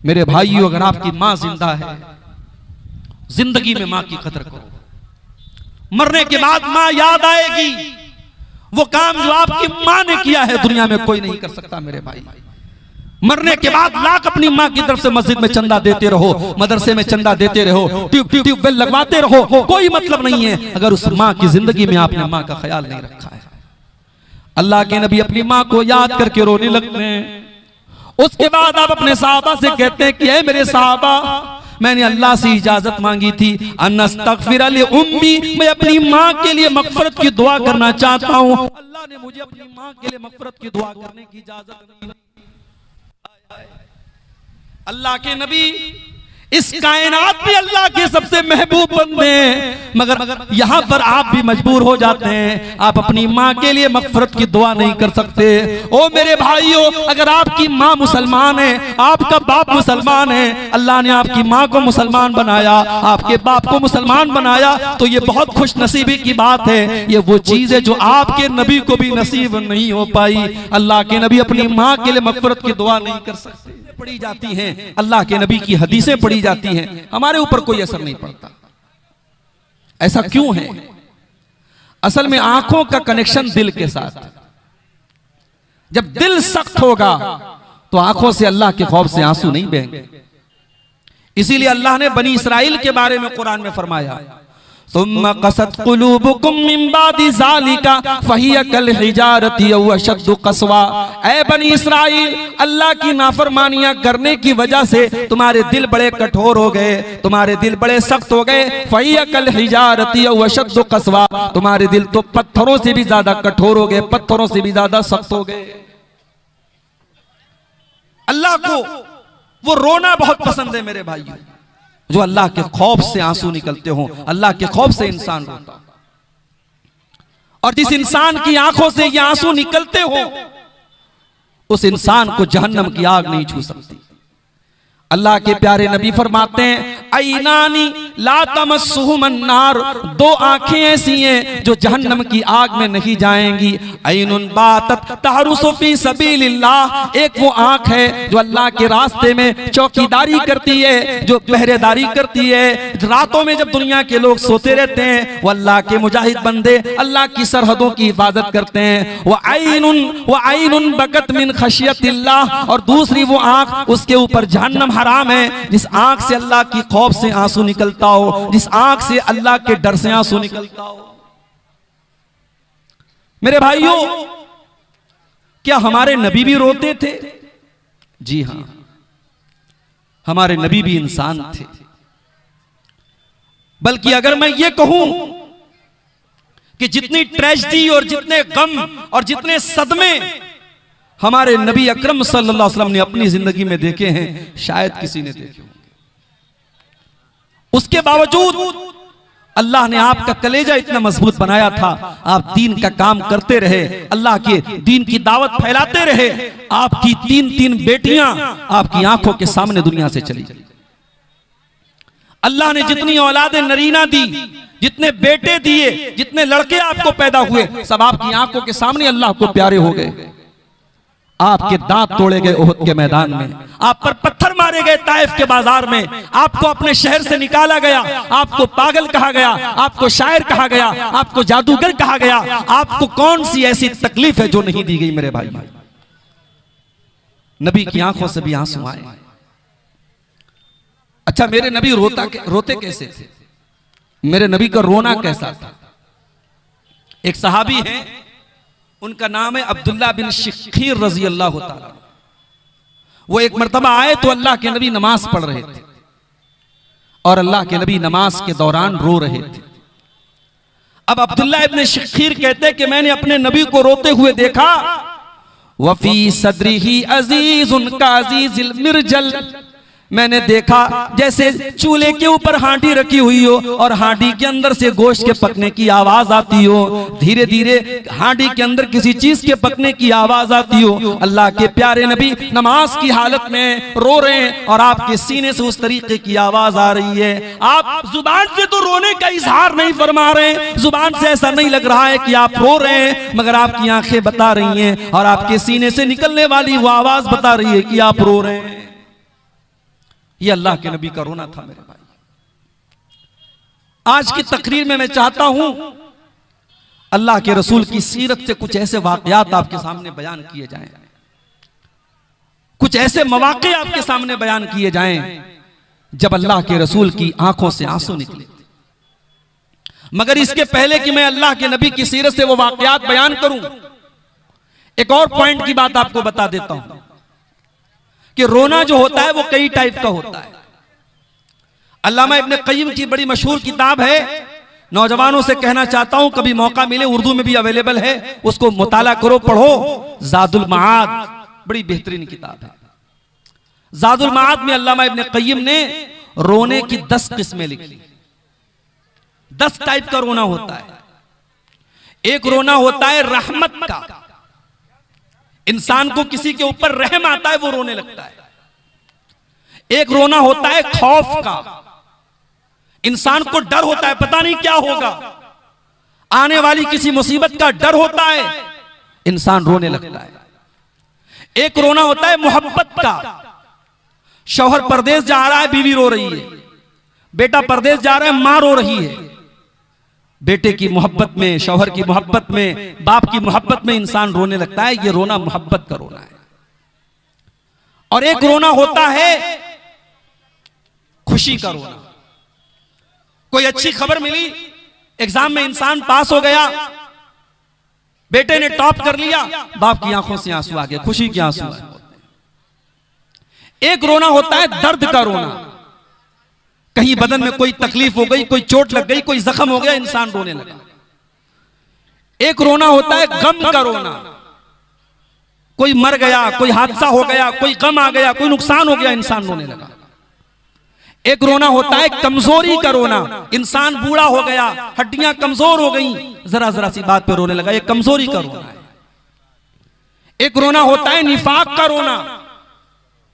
मेरे भाइयों, अगर आपकी मां जिंदा है, जिंदगी में मां की कदर करो। मरने के बाद मां याद आएगी। वो काम जो आपकी मां ने किया है दुनिया में कोई नहीं कर सकता। मेरे भाई, मरने के बाद लाख अपनी मां की तरफ से मस्जिद में चंदा देते रहो, मदरसे में चंदा देते रहो, ट्यूबवेल लगवाते रहो, कोई मतलब नहीं है अगर उस मां की जिंदगी में आपने मां का ख्याल नहीं रखा है। अल्लाह के नबी अपनी मां को याद करके रोने लगते हैं। उसके बाद आप अपने साहबा से कहते हैं कि ऐ मेरे साहबा, मैंने अल्लाह से इजाजत मांगी थी अनस्तगफिर ली उम्मी, मैं अपनी मां के लिए मगफरत की दुआ करना चाहता हूं। अल्लाह ने मुझे अपनी मां के लिए मगफरत की दुआ करने की इजाजत दी। अल्लाह के नबी इस कायनात में अल्लाह के सबसे महबूब बंदे हैं, मगर यहां पर आप भी मजबूर हो जाते हैं, आप अपनी मां के लिए मगफरत की दुआ नहीं कर सकते। ओ मेरे भाइयों, अगर आपकी मां मुसलमान है, आपका बाप मुसलमान है, अल्लाह ने आपकी मां को मुसलमान बनाया, आपके बाप को मुसलमान बनाया, तो ये बहुत खुश नसीबी की बात है। ये वो चीज है जो आपके नबी को भी नसीब नहीं हो पाई। अल्लाह के नबी अपनी मां के लिए मगफरत की दुआ नहीं कर सकते। पढ़ी जाती हैं, अल्लाह के नबी की हदीसें पढ़ी जाती हैं, हमारे ऊपर कोई असर नहीं पड़ता। ऐसा क्यों है? असल में आंखों का कनेक्शन दिल के साथ। जब दिल सख्त होगा तो आंखों से अल्लाह के खौफ से आंसू नहीं बहेंगे। इसीलिए अल्लाह ने बनी इसराइल के बारे में कुरान में फरमाया, सुम्मा क़सत क़ुलूबुकुम मिन बादि ज़ालिका फ़हिय कल हिजारति औ अशद्दु क़स्वा। ऐ बनी इसराइल, अल्लाह की नाफरमानियां करने की वजह से तुम्हारे दिल बड़े कठोर हो गए, तुम्हारे दिल बड़े सख्त हो गए। फ़हिय कल हिजारति औ अशद्दु क़स्वा, तुम्हारे दिल तो पत्थरों से भी ज्यादा कठोर हो गए, पत्थरों से भी ज्यादा सख्त हो गए। अल्लाह को वो रोना बहुत पसंद है मेरे भाइयों, जो अल्लाह के खौफ से आंसू निकलते हो। अल्लाह के खौफ से इंसान रोता, और जिस इंसान की आंखों से ये आंसू निकलते हो उस इंसान को जहन्नम की आग नहीं छू सकती। अल्लाह के प्यारे नबी फरमाते हैं, ऐनानी ला तमस्सुहुम अन्नार, दो आंखें ऐसी हैं जो जहन्नम की आग में नहीं जाएंगी। ऐनुन बातत तहरुसु फी सबीलिल्लाह, एक वो आंख है जो अल्लाह के रास्ते में चौकीदारी करती है, जो पहरेदारी करती है। रातों में जब दुनिया के लोग सोते रहते हैं, वो अल्लाह के मुजाहिद बंदे अल्लाह की सरहदों की हिफाजत करते हैं। वो ऐनुन बकत मिन खशियतिल्लाह, और दूसरी वो आंख, उसके ऊपर जहन्नम हराम है, जिस आंख से अल्लाह की खौफ से आंसू निकलता हो, जिस आंख से अल्लाह के डर से आंसू निकलता हो। मेरे भाइयों, क्या हमारे नबी भी रोते थे? जी हां, हमारे नबी भी इंसान थे। बल्कि अगर मैं ये कहूं कि जितनी ट्रेजेडी और जितने गम और जितने सदमे हमारे नबी अकरम सल्लल्लाहु अलैहि वसल्लम ने अपनी जिंदगी में देखे हैं, शायद किसी ने देखे होंगे। उसके बावजूद अल्लाह ने आपका कलेजा इतना मजबूत बनाया था, आप दीन का काम करते रहे, अल्लाह के दीन की दावत फैलाते रहे। आपकी तीन बेटियां आपकी आंखों के सामने दुनिया से चली गई। अल्लाह ने जितनी औलादे नरीना दी, जितने बेटे दिए, जितने लड़के आपको पैदा हुए, सब आपकी आंखों के सामने अल्लाह को प्यारे हो गए। आपके दांत तोड़े गए ओहद के मैदान में, आप पर पत्थर मारे गए ताइफ के बाजार में, आपको अपने शहर से निकाला गया, आपको पागल कहा गया, आपको शायर कहा गया, आपको जादूगर कहा गया। आपको कौन सी ऐसी तकलीफ है जो नहीं दी गई मेरे भाई? नबी की आंखों से भी आंसू आए। अच्छा, मेरे नबी रोते कैसे थे? मेरे नबी का रोना कैसा था? एक सहाबी हैं, उनका नाम है अब्दुल्ला बिन शिखीर रजी अल्लाह ताला। वो एक मर्तबा आए तो अल्लाह के नबी नमाज पढ़ रहे थे, और अल्लाह के नबी नमाज के दौरान रो रहे थे। अब अब्दुल्ला इब्न शिखीर कहते हैं कि मैंने अपने नबी को रोते हुए देखा। वफी सदरिही अजीजुन का अजीजिल मिर्जल, मैंने देखा जैसे चूल्हे के ऊपर हांडी रखी हुई हो और हांडी के अंदर से गोश्त के पकने की आवाज आती हो। धीरे धीरे हांडी के अंदर किसी चीज के पकने की आवाज आती हो। अल्लाह के प्यारे नबी नमाज की हालत में रो रहे हैं और आपके सीने से उस तरीके की आवाज आ रही है। आप जुबान से तो रोने का इजहार नहीं फरमा रहे, जुबान से ऐसा नहीं लग रहा है कि आप रो रहे हैं, मगर आपकी आंखें बता रही हैं और आपके सीने से निकलने वाली वो आवाज बता रही है कि आप रो रहे हैं। ये अल्लाह के नबी का रोना था मेरे भाई। आज की तकरीर में मैं चाहता हूं अल्लाह के रसूल की सीरत से कुछ ऐसे वाकयात आपके सामने बयान किए जाएं, कुछ ऐसे मौके आपके सामने बयान किए जाएं जब अल्लाह के रसूल की आंखों से आंसू निकले। मगर इसके पहले कि मैं अल्लाह के नबी की सीरत से वो वाकयात बयान करूं, एक और पॉइंट की बात आपको बता देता हूं कि रोना जो होता है वो कई टाइप का होता है। अल्लामा इब्ने क़य्यिम की बड़ी मशहूर किताब है, नौजवानों से कहना चाहता हूं कभी मौका मिले, उर्दू में भी अवेलेबल है, उसको मुताला करो, पढ़ो। ज़ादुल मआद बड़ी बेहतरीन किताब है। ज़ादुल मआद में अल्लामा इब्ने क़य्यिम ने रोने की 10 किस्में लिखी। 10 टाइप का रोना होता है। एक रोना होता है रहमत का, इंसान को किसी के ऊपर रहम आता है वो रोने लगता है। एक रोना होता है खौफ का, इंसान को डर होता है, पता नहीं क्या होगा, आने वाली किसी मुसीबत का डर होता है, इंसान रोने लगता है। एक रोना होता है मोहब्बत का, शौहर परदेश जा रहा है, बीवी रो रही है, बेटा परदेश जा रहा है, मां रो रही है। बेटे की मोहब्बत में, शौहर की मोहब्बत में, बाप की मोहब्बत में इंसान रोने लगता है। ये रोना मोहब्बत का रोना है। और एक रोना होता है खुशी का रोना। कोई अच्छी खबर मिली, एग्जाम में इंसान पास हो गया, बेटे ने टॉप कर लिया, बाप की आंखों से आंसू आ गए, खुशी के आंसू। एक रोना होता है दर्द का रोना, कहीं बदन में कोई तकलीफ हो गई, कोई चोट लग गई, कोई जख्म हो गया, इंसान रोने लगा। एक रोना होता है गम का रोना, कोई मर गया, कोई हादसा हो गया, कोई गम आ गया, कोई नुकसान हो गया, इंसान रोने लगा। एक रोना होता है कमजोरी का रोना, इंसान बूढ़ा हो गया, हड्डियां कमजोर हो गई, जरा जरा सी बात पे रोने लगा, ये कमजोरी का रोना है। एक रोना होता है निफाक का रोना,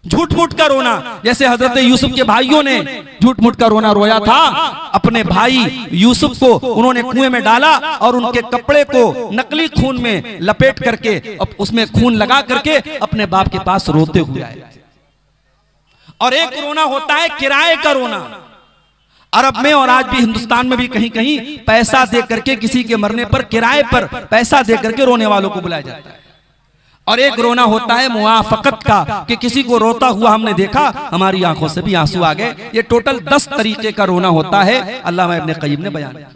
झूठ मूठ का रोना, जैसे हजरत यूसुफ के भाइयों ने झूठ मूठ का रोना रोया था। अपने भाई यूसुफ को उन्होंने कुएं में डाला और उनके कपड़े को नकली खून में लपेट करके, उसमें खून लगा करके अपने बाप के पास रोते हुए आए। और एक रोना होता है किराए का रोना, अरब में और आज भी हिंदुस्तान में भी कहीं कहीं पैसा दे करके किसी के मरने पर किराए पर पैसा दे करके रोने वालों को बुलाया जाता है। और एक रोना होता है मुआफकत का, कि किसी को रोता हुआ हमने देखा, हमारी आंखों से भी आंसू आ गए। ये टोटल 10 तरीके का रोना होता है, अल्लामा इब्ने क़य्यिम ने बयान किया।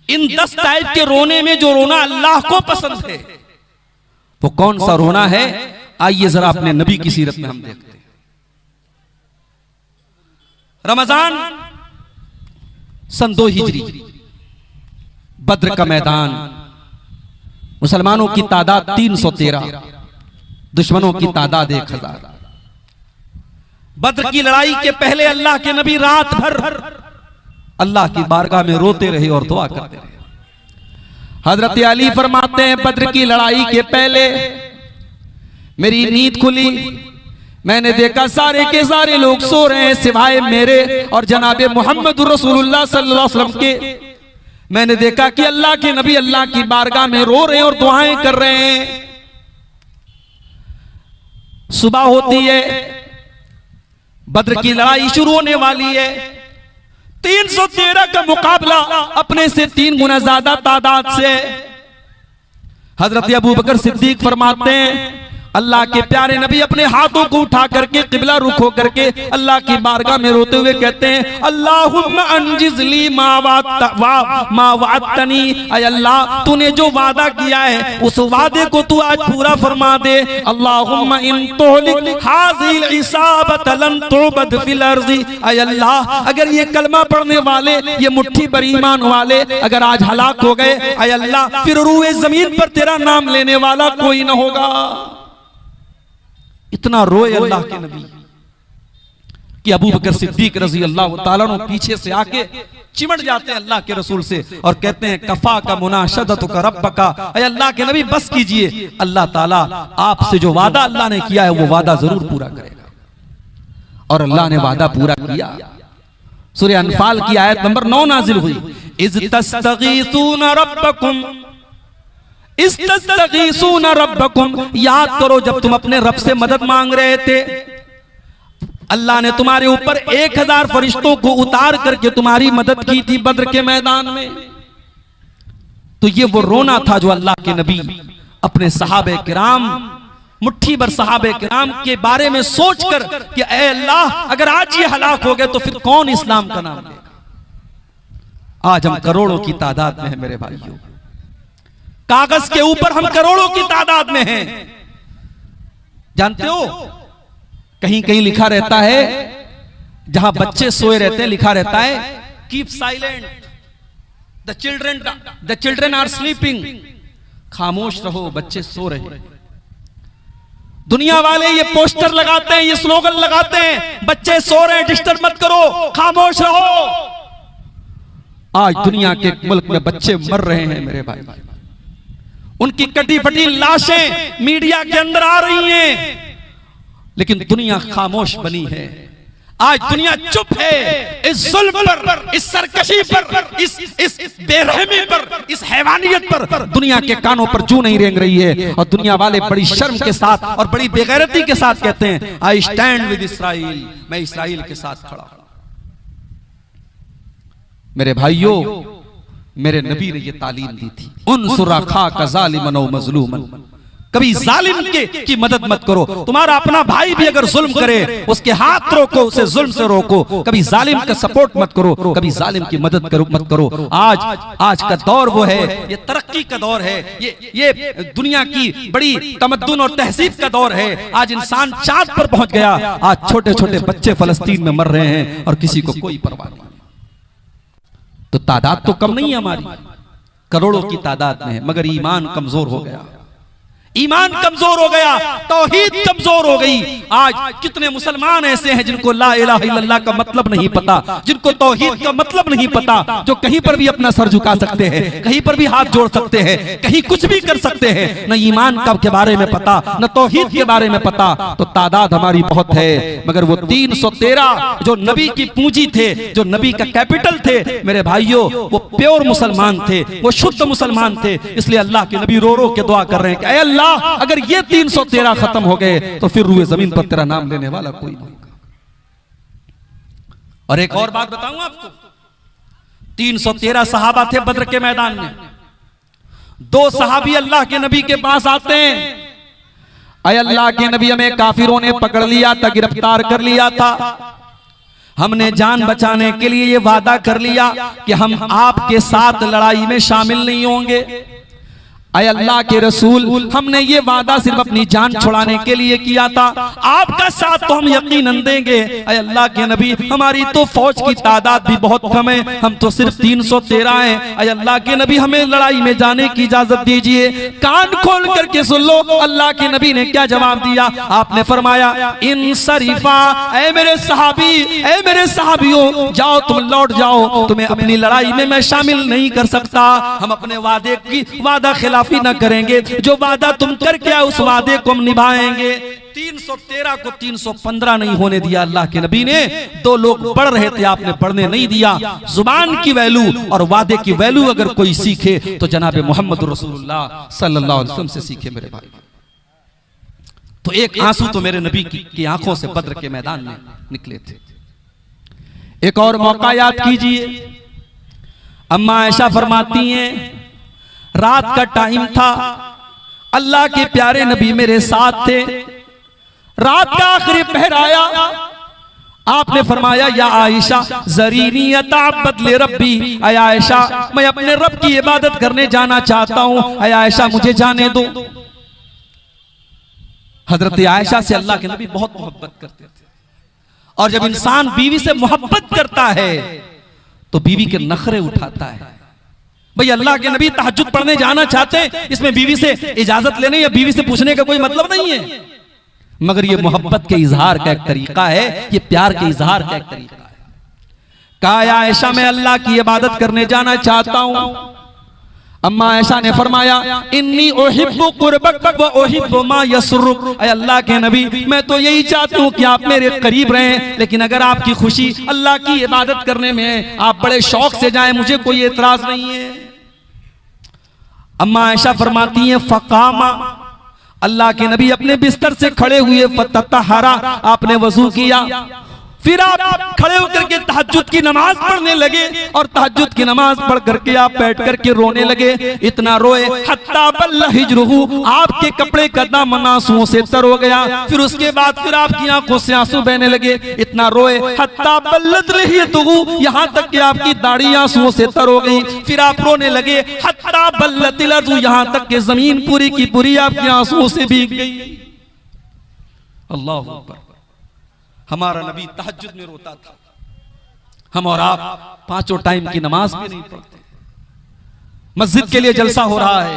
इन 10 टाइप के रोने में जो रोना अल्लाह को पसंद है वो कौन सा रोना है, आइए जरा अपने नबी की सीरत में हम देखते हैं। रमजान सन 2 हिजरी, बद्र का मैदान, मुसलमानों की तादाद 313, दुश्मनों की तादाद 1000। बद्र की लड़ाई के पहले अल्लाह के नबी रात भर अल्लाह की बारगाह में रोते रहे और दुआ करते रहे। हजरत अली फरमाते हैं, बद्र की लड़ाई के पहले मेरी नींद खुली, मैंने देखा सारे के सारे लोग सो रहे हैं सिवाय मेरे और जनाबे मोहम्मद रसूलुल्लाह सल्लल्लाहु अलैहि वसल्लम के। मैंने देखा कि अल्लाह के नबी अल्लाह की बारगाह में रो रहे हैं और दुआएं कर रहे हैं। सुबह होती है, बद्र की लड़ाई शुरू होने वाली है। 313 का मुकाबला अपने से 3 गुना ज्यादा तादाद से। हजरत अबू बकर सिद्दीक फरमाते हैं, अल्लाह के प्यारे नबी अपने हाथों को उठा करके किबला रुख हो करके अल्लाह की बारगाह में रोते हुए कहते हैं, अल्लाहुम्मा अंजिज़ली मा वअदतनी, ऐ अल्लाह तूने जो वादा किया है उस वादे को तू आज पूरा फरमा दे। अल्लाहुम्मा इन तुहलिक हाज़िल इसाबत लन तुबद फिल अर्ज़ि, ऐ अल्लाह अगर ये कलमा पढ़ने वाले, ये मुट्ठी भर ईमान वाले अगर आज हलाक हो गए, ऐ अल्लाह फिर रूए जमीन पर तेरा नाम लेने वाला कोई ना होगा। इतना रोए अल्लाह के नबी कि अबू बकर सिद्दीक रजी अल्लाह ताला अन्हु पीछे से आके चिमट जाते हैं अल्लाह के रसूल से और कहते हैं, कफा का मुनाशदतु का रब्ब का, ऐ अल्लाह के नबी बस कीजिए, अल्लाह ताला आपसे जो वादा अल्लाह ने किया है वो वादा जरूर पूरा करेगा। और अल्लाह ने वादा पूरा किया। सूरह अनफाल की आयत नंबर 9 नाजिल हुई, इज़ तस्तगीसूना रब्बकुम, इस्तगीसूना रब्बकुम, याद करो जब तुम अपने रब से मदद मांग रहे थे। अल्लाह ने तुम्हारे ऊपर 1000 फरिश्तों को उतार करके तुम्हारी मदद की थी बद्र के मैदान में। तो ये वो रोना था जो अल्लाह के नबी अपने सहाबे किराम, मुट्ठी भर सहाबे किराम के बारे में सोचकर कि ऐ अल्लाह, अगर आज ये हलाक हो गए तो फिर कौन इस्लाम का नाम लेगा। आज हम करोड़ों की तादाद में हैं मेरे भाइयों, कागज के ऊपर हम करोड़ों की तादाद में हैं। जानते हो कहीं कहीं लिखा रहता है, जहां बच्चे सोए रहते हैं, लिखा रहता है keep silent, the children are sleeping, खामोश रहो, बच्चे सो रहे। दुनिया वाले ये पोस्टर लगाते हैं, ये स्लोगन लगाते हैं, बच्चे सो रहे हैं, डिस्टर्ब मत करो, खामोश रहो। आज दुनिया के मुल्क में बच्चे मर रहे हैं मेरे भाई, उनकी कटी फटी लाशें मीडिया के अंदर आ रही हैं, लेकिन दुनिया खामोश बनी है। आज दुनिया चुप है इस जुल्म पर, इस सरकशी पर, इस बेरहमी पर, इस हैवानियत पर दुनिया के कानों पर जू नहीं रेंग रही है। और दुनिया वाले बड़ी शर्म के साथ और बड़ी बेगैरती के साथ कहते हैं आई स्टैंड विद इस्राइल, मैं इस्राइल के साथ खड़ा हूं। मेरे भाइयों, मेरे नबी ने ये तालीम दी थी, उनसुर अखाका ज़ालिमन व मज़लूमन, कभी जालिम की मदद मत करो। तुम्हारा अपना भाई भी अगर जुल्म करे, उसके हाथ रोको, उसे जुल्म से रोको। कभी जालिम का सपोर्ट मत करो, कभी जालिम की मदद मत करो। आज का दौर वो है, ये तरक्की का दौर है, ये दुनिया की बड़ी तमद्दुन और तहजीब का दौर है। आज इंसान चांद पर पहुंच गया, आज छोटे छोटे बच्चे फलस्तीन में मर रहे हैं और किसी को कोई परवाह नहीं। तो तादाद तो कम नहीं है हमारी, करोड़ों की तादाद में है, मगर ईमान कमजोर हो गया, ईमान कमजोर हो गया, तौहीद कमजोर हो गई। आज कितने मुसलमान ऐसे हैं जिनको ला इलाहा इल्लल्लाह का मतलब नहीं पता, जिनको तौहीद का मतलब नहीं पता, जो कहीं पर भी अपना सर झुका सकते हैं, कहीं पर भी हाथ जोड़ सकते हैं, कहीं कुछ भी कर सकते हैं, न ईमान का के बारे में पता, न तौहीद के बारे में पता। तो तादाद हमारी बहुत है, मगर वो 313 जो नबी की पूंजी थे, जो नबी का कैपिटल थे मेरे भाइयों, वो प्योर मुसलमान थे, वो शुद्ध मुसलमान थे। इसलिए अल्लाह के नबी रो रो के दुआ कर रहे हैं कि ऐ अल्लाह, अगर ये 313 खत्म हो गए तो फिर रूए जमीन पर तेरा नाम लेने वाला कोई नहीं होगा। और एक और बात बताऊं आपको, 313 सहाबा थे बद्र के मैदान में। 2 सहाबी अल्लाह के नबी के पास आते हैं, अय अल्लाह के नबी, हमें काफिरों ने पकड़ लिया था, गिरफ्तार कर लिया था, हमने जान बचाने के लिए ये वादा कर लिया कि हम आपके साथ लड़ाई में शामिल नहीं होंगे। अय अल्लाह के रसूल, हमने ये वादा सिर्फ अपनी जान छुड़ाने के लिए किया था, आपका साथ तो हम यकीनन देंगे। अय अल्लाह के नबी, हमारी तो फौज की तादाद भी बहुत कम है, हम तो सिर्फ 313 हैं। अय अल्लाह के नबी, हमें लड़ाई में जाने की इजाजत दीजिए। कान खोल करके सुन लो अल्लाह के नबी ने क्या जवाब दिया। आपने फरमाया इन शरीफा, ऐ मेरे सहाबी, ऐ मेरे सहाबियों, जाओ तुम लौट जाओ, तुम्हें अपनी लड़ाई में मैं शामिल नहीं कर सकता। हम अपने वादे की वादा खिलाफ न करेंगे, जो वादा तुम करके आए उस वादे को हम निभाएंगे। 313 को 315 नहीं होने दिया अल्लाह के नबी ने। 2 लोग बढ़ रहे थे, आपने बढ़ने नहीं दिया। जुबान की वैल्यू और वादे की वैल्यू अगर कोई सीखे तो जनाब मोहम्मद रसूलुल्लाह सल्लल्लाहु अलैहि वसल्लम से सीखे मेरे भाई। तो एक आंसू तो मेरे नबी की आंखों से बद्र के मैदान में निकले थे। एक और मौका याद कीजिए, अम्मा आयशा फरमाती हैं, रात का टाइम था, अल्लाह के प्यारे नबी मेरे साथ थे, रात का आखिरी पहर आया, आपने फरमाया या आयशा ज़रीनी अताबद ले रब्बी, अय आयशा मैं अपने रब की इबादत करने जाना चाहता हूं, अय आयशा मुझे जाने दो। हजरत आयशा से अल्लाह के नबी बहुत मोहब्बत करते थे, और जब इंसान बीवी से मोहब्बत करता है तो बीवी के नखरे उठाता है। भाई अल्लाह के नबी तहज्जुद पढ़ने जाना चाहते हैं, इसमें बीवी से इजाजत लेने या बीवी से पूछने का कोई मतलब नहीं है, मगर ये मोहब्बत के इजहार का एक तरीका है, ये प्यार के इजहार का एक तरीका है। कहा आयशा मैं अल्लाह की इबादत करने जाना चाहता हूं। अम्मा आयशा ने फरमाया इन्नी उहिब्बु कुर्बक व उहिब्बु मा यसरुक, ऐ अल्लाह के नबी मैं तो यही चाहती हूँ कि आप मेरे करीब रहें, लेकिन अगर आपकी खुशी अल्लाह की इबादत करने में आप बड़े शौक से जाएं, मुझे कोई एतराज नहीं है। अम्मा आयशा फरमाती हैं फकामा, अल्लाह के नबी अपने बिस्तर से खड़े हुए, फततहरा, आपने वजू किया, फिर आप खड़े होकर के तहज्जुद की नमाज पढ़ने लगे और तहज्जुद की नमाज पढ़ करके आप बैठ करके रोने लगे। इतना रोए हत्ता बल्ला हिजरुहु, आपके कपड़े का दामन आंसुओं से तर हो गया। फिर उसके बाद फिर आपकी आंखों से आंसू बहने लगे। इतना रोए हत्ता बल्लत लहियतुहु, यहाँ तक कि आपकी दाढ़ी आंसुओं से तर हो गई। फिर आप रोने लगे हत्ता बल्लतिल अर्ज़ु, यहाँ तक कि जमीन पूरी की पूरी आपकी आंसुओं से भीग गई। अल्लाह अकबर। हमारा नबी तहज्जुद में रोता था। हम और आप पांचों टाइम की नमाज भी नहीं पढ़ते। मस्जिद के लिए जलसा हो रहा है,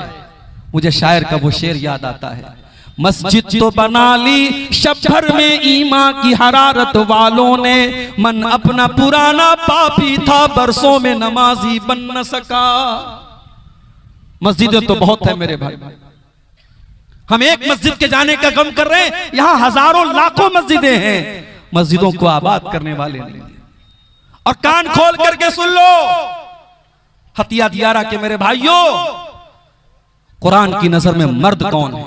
मुझे शायर का वो शेर याद आता है, मस्जिद तो बना ली शब भर में ईमान की हरारत वालों ने, मन अपना पुराना पापी था बरसों में नमाजी बन न सका। मस्जिदें तो बहुत है मेरे भाई, हम एक मस्जिद के जाने का गम कर रहे हैं, यहां हजारों लाखों मस्जिदें हैं। मस्जिदों को आबाद करने वाले नहीं। और कान खोल करके सुन लो हतिया दियारा के मेरे भाइयों, कुरान की नजर में मर्द कौन है?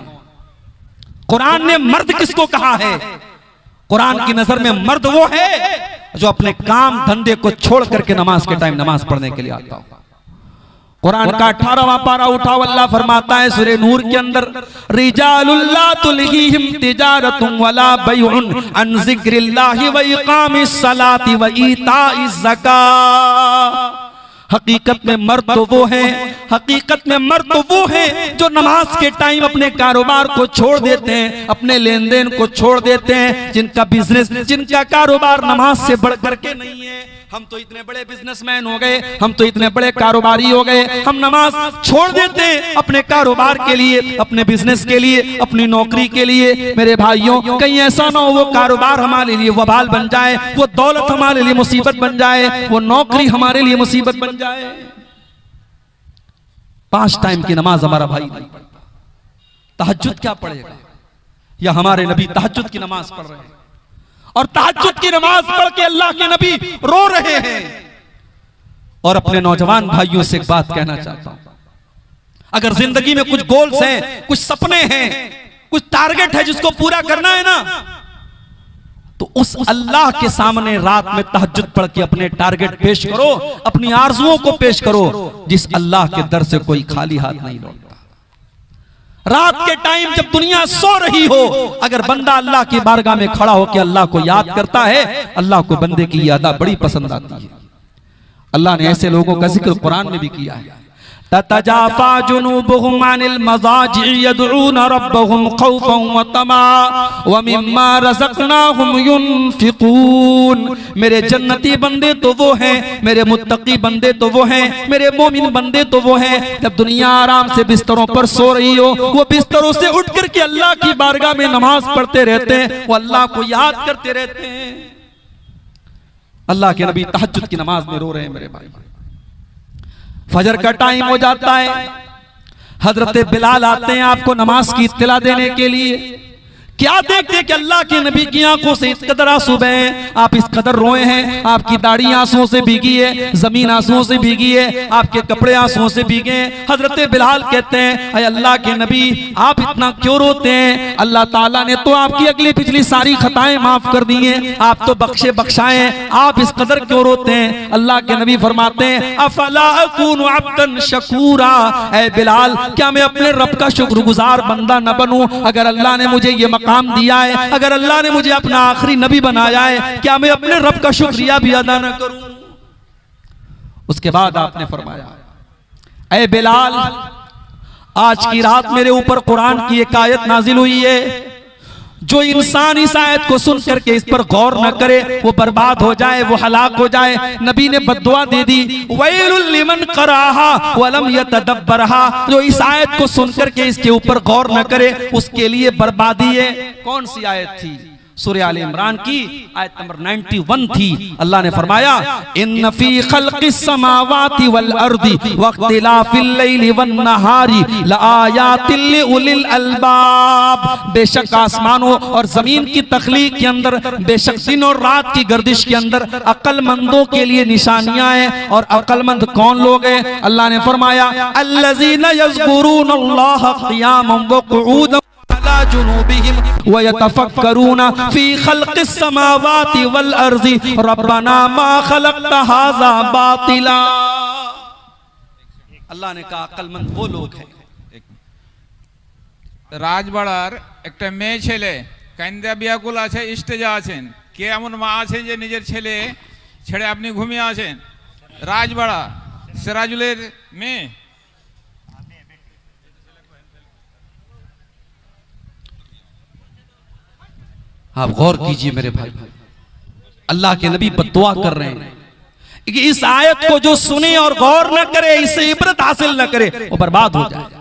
कुरान ने मर्द किसको कहा है? कुरान की नजर में मर्द वो है जो अपने काम धंधे को छोड़ करके नमाज के टाइम नमाज पढ़ने के लिए आता हो। कुरान का 18वां पारा उठाओ, अल्लाह फरमाता है सूरह नूर के अंदर, रिजालुल ला तुल्हीहिम तिजारतुन वला बैउन अन जिक्रिल्लाहि व इकामिस सलाति व ईताइज ज़कात। हकीकत में मर्द तो वो है, हकीकत में मर्द तो वो है जो नमाज के टाइम अपने कारोबार को छोड़ देते हैं, अपने लेन देन को छोड़ देते हैं, जिनका बिजनेस, जिनका कारोबार नमाज से बढ़ करके नहीं है। हम तो इतने बड़े बिजनेसमैन हो गए, हम तो इतने बड़े कारोबारी हो गए, हम नमाज छोड़ देते हैं अपने कारोबार के लिए, अपने बिजनेस के लिए, अपनी नौकरी के लिए। मेरे भाइयों, कहीं ऐसा ना हो वो कारोबार हमारे लिए वबाल बन जाए, वो दौलत हमारे लिए मुसीबत बन जाए, वो नौकरी हमारे लिए मुसीबत बन जाए। 5 टाइम की नमाज हमारा भाई नहीं पढ़ता, तहज्जुद क्या पढ़ेगा? या हमारे नबी तहज्जुद की नमाज पढ़ रहे हैं और तहज्जुद की नमाज पढ़ के अल्लाह के नबी रो रहे हैं। और अपने नौजवान भाइयों से एक बात कहना चाहता हूं, अगर जिंदगी में कुछ गोल्स हैं, कुछ सपने हैं, कुछ टारगेट है जिसको पूरा करना है ना, तो उस अल्लाह के सामने रात में तहज्जुद पढ़ के अपने टारगेट पेश करो, अपनी आरजुओं को पेश करो, जिस अल्लाह के दर से कोई खाली हाथ नहीं लौटता। रात के टाइम जब दुनिया सो रही हो, अगर बंदा अल्लाह की बारगाह में खड़ा होकर अल्लाह को याद करता है, अल्लाह को बंदे की यादा बड़ी पसंद आती है। अल्लाह ने ऐसे लोगों का जिक्र कुरान में भी किया है, ततजाफा जुनूबुहुम अनिल मज़ाजि'i यदऊना रब्बहुम खौफन व तमा व मिम्मा रज़क़नाहुम युनफ़िक़ून। मेरे जन्नती बंदे तो वो हैं, मेरे मुत्तकी बंदे तो वो हैं, मेरे मोमिन बंदे तो वो हैं, जब दुनिया आराम से बिस्तरों पर सो रही हो, वो बिस्तरों से उठ करके अल्लाह की बारगाह में नमाज पढ़ते रहते हैं, वो अल्लाह को याद करते रहते हैं। अल्लाह के नबी तहज्जुद की नमाज में रो रहे हैं मेरे भाई। फजर का टाइम हो जाता है, हजरत बिलाल आते हैं आपको नमाज की इत्तला देने के लिए। क्या देखते कि अल्लाह के नबी की आंखों से इस कदर आंसू बहे, आप इस कदर रोए हैं, आपकी दाढ़ी आंसुओं से भीगी है, जमीन आंसुओं से भीगी है, आपके कपड़े आंसुओं से भीगे हैं। हजरत बिलाल कहते हैं, अय अल्लाह के नबी आप इतना क्यों रोते हैं? अल्लाह ताला ने तो आपकी अगली पिछली सारी खताएं माफ कर दी हैं, आप तो बख्शे बख्शाए, आप इस कदर क्यों रोते हैं? अल्लाह के नबी फरमाते हैं, अफला अकूनु अब्दन शकूरा, ऐ बिलाल क्या मैं अपने रब का शुक्रगुजार बंदा न बनूं? अगर अल्लाह ने मुझे ये मकाम दिया है, अगर अल्लाह ने मुझे अपना आखिरी नबी बनाया है, क्या मैं अपने रब का शुक्रिया भी अदा न करूं? उसके बाद आपने फरमाया, ऐ बिलाल आज की रात मेरे ऊपर कुरान की एक आयत नाजिल हुई है, जो इंसान इस आयत को सुन करके इस पर गौर न करे वो बर्बाद हो जाए, वो हलाक हो जाए। नबी ने बद्दुआ दे दी, वैलुल लिमन क़राहा वलम यतदब्बरहा, जो इस आयत को सुन करके इसके ऊपर गौर न करे उसके लिए बर्बादी है। कौन सी आयत थी? सूरह आल इमरान की आयत नंबर 91 थी। अल्लाह ने फरमाया, इन्न फी खल्क़िस समावाति वल अर्दी वख्तिलाफिल लैली वन नहारी लआयातिल लिउलिल अलबाब। बेशक आसमानों और जमीन की तख्लीक के अंदर, बेशक दिन और रात की गर्दिश के अंदर अक्लमंदों के लिए निशानियां हैं। और अक्लमंद कौन लोग हैं? अल्लाह ने फरमाया, अल्लज़ीना यज़कुरूनल्लाह क़ियामन व क़ुऊदन अला जुनूबिहिम व यतफक्करूना फी खल्क़िस समावाति वल अर्ज़ि रब्बना मा खलक़्त हाज़ा बातिला। अल्लाह ने कहा अक्लमंद वो लोग हैं। রাজবাড়ার একটা মেয়ে ছেলে কান্দা বিয়াকুল আছে, স্টেজে আছেন, কে এমন মা আছেন যে নিজের ছেলে ছেড়ে আপনি ঘুমিয়ে আছেন? রাজবাড়া সিরাজুলের মেয়ে। आप गौर कीजिए मेरे भाई, अल्लाह के नबी बद्दुआ कर रहे हैं कि इस आयत को जो सुने और गौर न करे, इससे इबरत हासिल न करे, वो बर्बाद हो जाए।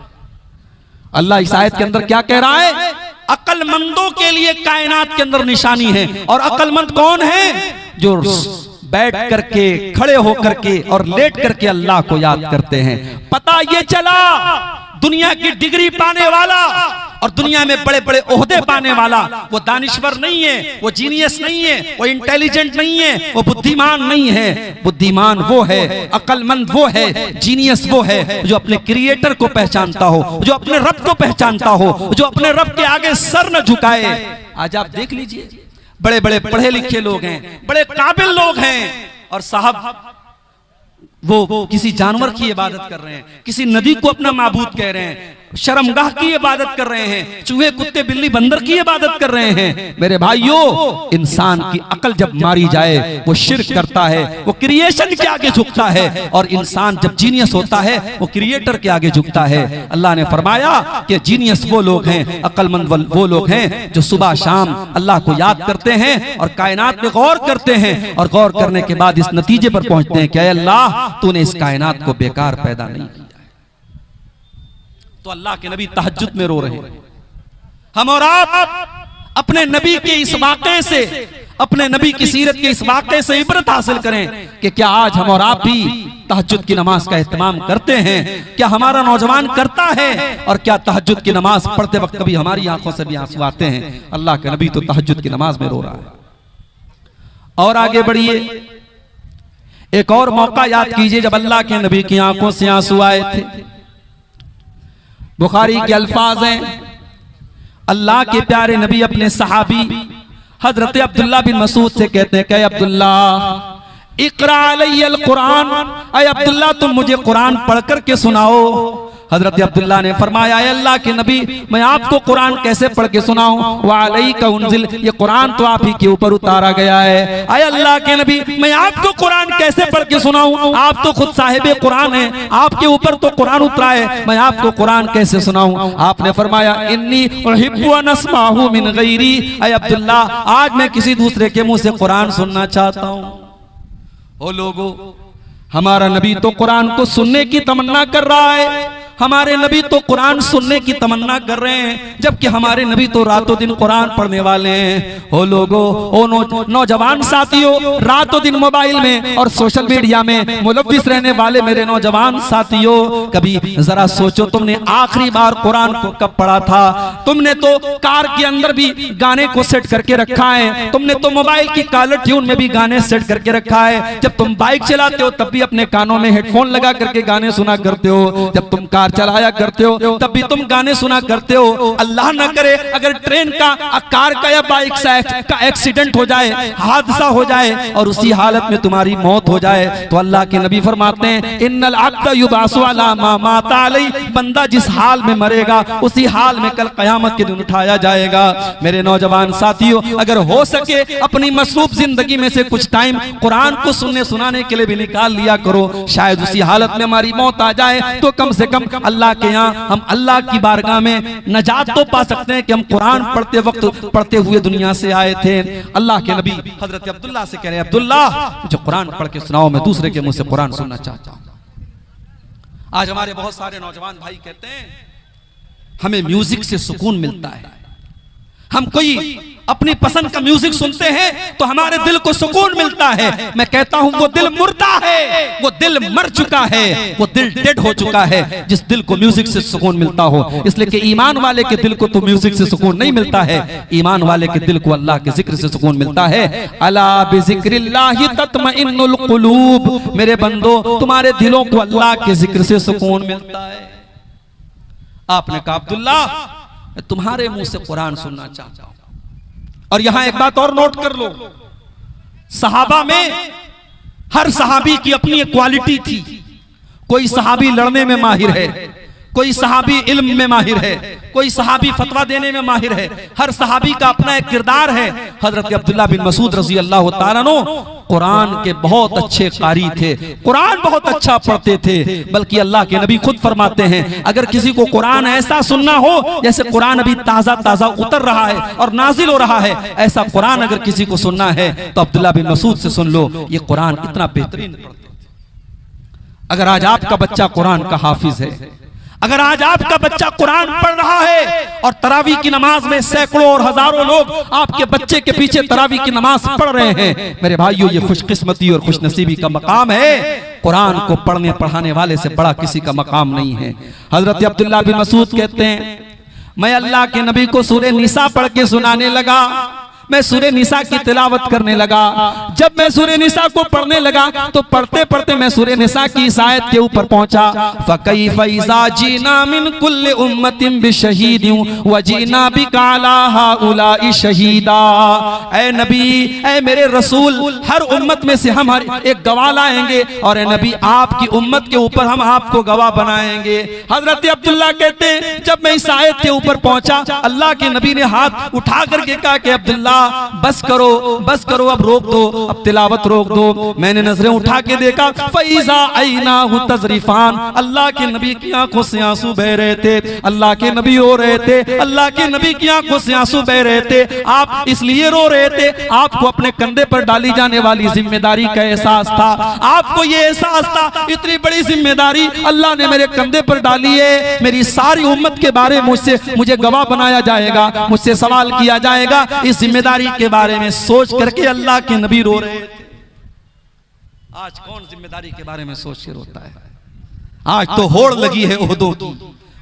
अल्लाह इस आयत के अंदर क्या कह रहा है? अक्लमंदों के लिए कायनात के अंदर निशानी है। और अक्लमंद कौन है? जो बैठ करके, खड़े होकर के और लेट करके अल्लाह को याद करते हैं। पता ये चला दुनिया की डिग्री पाने वाला और दुनिया में बड़े बड़े ओहदे पाने वाला वो दानिश्वर नहीं है, वो जीनियस नहीं है, वो इंटेलिजेंट नहीं है, वो बुद्धिमान नहीं है। बुद्धिमान वो है, अक्लमंद वो है, जीनियस वो है जो अपने क्रिएटर को पहचानता हो, जो अपने रब को पहचानता हो, जो अपने रब के आगे सर न झुकाए। आज आप देख लीजिए, बड़े बड़े पढ़े लिखे लोग हैं, बड़े काबिल लोग हैं, और साहब वो किसी जानवर की इबादत कर रहे हैं, किसी नदी को अपना माबूद कह रहे हैं, शर्मगाह की इबादत कर रहे हैं, चूहे कुत्ते बिल्ली बंदर की इबादत कर रहे हैं। मेरे भाइयों, इंसान की अकल जब मारी जाए वो शिर्क करता है, वो क्रिएशन के आगे झुकता है, और इंसान जब जीनियस होता है वो क्रिएटर के आगे झुकता है। अल्लाह ने फरमाया कि जीनियस वो लोग हैं, अक्लमंद वो लोग हैं जो सुबह शाम अल्लाह को याद करते हैं और कायनात में गौर करते हैं, और गौर करने के बाद इस नतीजे पर पहुंचते हैं कि अल्लाह तूने इस कायनात को बेकार पैदा नहीं किया। तो अल्लाह के नबी तहज्जुद में रो रहे हैं। हम और आप अपने नबी के इस वाक़े से, अपने नबी की सीरत के इस वाक़े से इबरत हासिल करें कि क्या आज हम और आप भी तहज्जुद की नमाज का एहतमाम करते हैं? क्या हमारा नौजवान करता है? और क्या तहज्जुद की नमाज पढ़ते वक्त कभी हमारी आंखों से भी आंसू आते हैं? अल्लाह के नबी तो तहज्जुद की नमाज में रो रहा है। और आगे बढ़िए, एक और मौका याद कीजिए जब अल्लाह के नबी की आंखों से आंसू आए थे। बुखारी के अल्फाज हैं, अल्लाह के प्यारे नबी अपने सहाबी हजरत अब्दुल्ला बिन मसूद से कहते हैं कि अब्दुल्ला इक़रा अलैयल कुरान, अय अब्दुल्ला तुम मुझे कुरान पढ़ करके सुनाओ। हजरत अब्दुल्ला ने फरमाया, अल्लाह के नबी मैं आपको कुरान कैसे पढ़ के सुनाऊं? व अलैका उन्जिल, ये कुरान तो आप ही के ऊपर उतारा गया है। अय अल्लाह के नबी मैं आपको कुरान कैसे पढ़ के सुनाऊं? आप तो खुद साहिबे कुरान हैं, आपके ऊपर तो कुरान उतरा है, मैं आपको कुरान कैसे सुनाऊं? आपने फरमाया, इन्नी उहिब्बु अन अस्माहु मिन गैरी, अय अब्दुल्ला आज मैं किसी दूसरे के मुंह से कुरान सुनना चाहता हूं। ओ लोगों, हमारा नबी तो कुरान को सुनने की तमन्ना कर रहा है, हमारे नबी तो कुरान सुनने की तमन्ना कर रहे हैं, जबकि हमारे नबी तो रातों दिन कुरान पढ़ने वाले हैं। ओ लोगों, ओ नौजवान साथियों, रातों दिन मोबाइल में और सोशल मीडिया में मुलव्विस रहने वाले मेरे नौजवान साथियों, कभी जरा सोचो तुमने आखिरी बार कुरान को कब पढ़ा था? तुमने तो कार के अंदर भी गाने को सेट करके रखा है, तुमने तो मोबाइल की कॉलर ट्यून में भी गाने सेट करके रखा है, जब तुम बाइक चलाते हो तब भी अपने कानों में हेडफोन लगा करके गाने सुना करते हो, जब तुम कार चलाया करते हो तब भी तुम गाने सुना करते हो। अल्लाह न करे अगर ट्रेन का, कार का या बाइक का एक्सीडेंट हो जाए, हादसा हो जाए और उसी हालत में तुम्हारी मौत हो जाए, तो अल्लाह के नबी फरमाते हैं, इन्नल अब्द युबासु अला मा माता अलैहि, बंदा जिस हाल में मरेगा उसी हाल में कल कयामत के दिन उठाया जाएगा। मेरे नौजवान साथियों, अगर हो सके अपनी मसरूफ जिंदगी में से कुछ टाइम कुरान को सुनने सुनाने के लिए भी निकाल लिया करो। शायद उसी हालत में हमारी मौत आ जाए तो कम से कम अल्लाह के यहाँ हम अल्लाह की बारगाह में नजात तो पा सकते हैं कि हम कुरान पढ़ते वक्त पढ़ते हुए दुनिया से आए थे। अल्लाह के नबी हजरत अब्दुल्ला से कह रहे हैं, अब्दुल्ला मुझे कुरान पढ़ के सुनाओ, मैं दूसरे के मुंह से कुरान सुनना चाहता हूं। आज हमारे बहुत सारे नौजवान भाई कहते हैं हमें म्यूजिक से सुकून मिलता है, हम कोई अपनी पसंद का म्यूजिक सुनते हैं तो हमारे दिल को सुकून मिलता है। मैं कहता हूं वो दिल मुर्दा है, वो दिल मर चुका है, वो दिल डेड हो चुका है जिस दिल को म्यूजिक से सुकून मिलता हो। इसलिए कि ईमान वाले के दिल को तो म्यूजिक से सुकून नहीं मिलता है, ईमान वाले के दिल को अल्लाह के जिक्र से सुकून मिलता है। अला बिज़िक्रिल्लाहि तत्मइन्नुल कुलूब, मेरे बंदो तुम्हारे दिलों को अल्लाह के जिक्र से सुकून मिलता है। आपने कहा अब्दुल्ला मैं तुम्हारे मुंह से कुरान सुनना चाहता हूं। और यहां एक बात और नोट कर लो, सहाबा में हर सहाबी की अपनी एक क्वालिटी थी। कोई सहाबी लड़ने में माहिर है, कोई सहाबी इल्म में माहिर है, कोई सहाबी फतवा देने में माहिर है। हर सहाबी का अपना एक किरदार है। हजरत अब्दुल्ला बिन मसूद रजी अल्लाह तआला अन्हु कुरान के बहुत अच्छे कारी थे, कुरान बहुत अच्छा पढ़ते थे। बल्कि अल्लाह के नबी खुद फरमाते हैं, अगर किसी को कुरान ऐसा सुनना हो जैसे कुरान अभी ताजा ताजा उतर रहा है और नाजिल हो रहा है, ऐसा कुरान अगर किसी को सुनना है तो अब्दुल्ला बिन मसूद से सुन लो। ये कुरान इतना बेहतरीन पढ़ते थे। अगर आज आपका बच्चा कुरान का हाफिज है, अगर आज आपका बच्चा कुरान पढ़ रहा है और तरावी की नमाज में सैकड़ों और हजारों लोग आपके बच्चे के पीछे तरावी की नमाज पढ़ रहे हैं, मेरे भाइयों ये खुशकिस्मती और खुशनसीबी का मकाम है। कुरान को पढ़ने पढ़ाने वाले से बड़ा किसी का मकाम नहीं है। हजरत अब्दुल्ला बिन मसूद कहते हैं, मैं अल्लाह के नबी को सूरह निसा पढ़ के सुनाने लगा, मैं सूरह निसा की तिलावत करने लगा। जब मैं सूरह निसा को पढ़ने लगा तो पढ़ते पढ़ते मैं सूरह निसा की इस आयत के ऊपर पहुंचा, फकैफ़ इज़ा जीना मिन कुल्लि उम्मतिन बिशहीदिन व जीना बिका अला हाउलाइ शहीदा। ऐ नबी, ऐ मेरे रसूल, हर उम्मत में से हम हर एक गवाह लाएंगे और ऐ नबी आपकी उम्मत के ऊपर हम आपको गवाह बनाएंगे। हजरत अब्दुल्ला कहते हैं, जब मैं इस आयत के ऊपर पहुंचा, अल्लाह के नबी ने हाथ उठा करके कहा कि अब्दुल्ला बस करो, अब रोक दो, अब तिलावत रोक दो। मैंने नजरें उठा के देखा, फैज़ा ऐनाहु तज़रिफ़ान, अल्लाह के नबी की आंखों से आंसू बह रहे थे। अल्लाह के नबी रो रहे थे, अल्लाह के नबी की आंखों से आंसू बह रहे थे। आप इसलिए रो रहे थे, आपको अपने कंधे पर डाली जाने वाली जिम्मेदारी का एहसास था। आपको ये एहसास था, इतनी बड़ी जिम्मेदारी अल्लाह ने मेरे कंधे पर डाली है, मेरी सारी उम्मत के बारे में मुझे गवाह बनाया जाएगा, मुझसे सवाल किया जाएगा। इस जिम्मेदारी के बारे में सोच करके अल्लाह के नबी रो रहे थे। आज कौन जिम्मेदारी के बारे में सोच के रोता है? आज तो होड़ लगी है ओहदों की,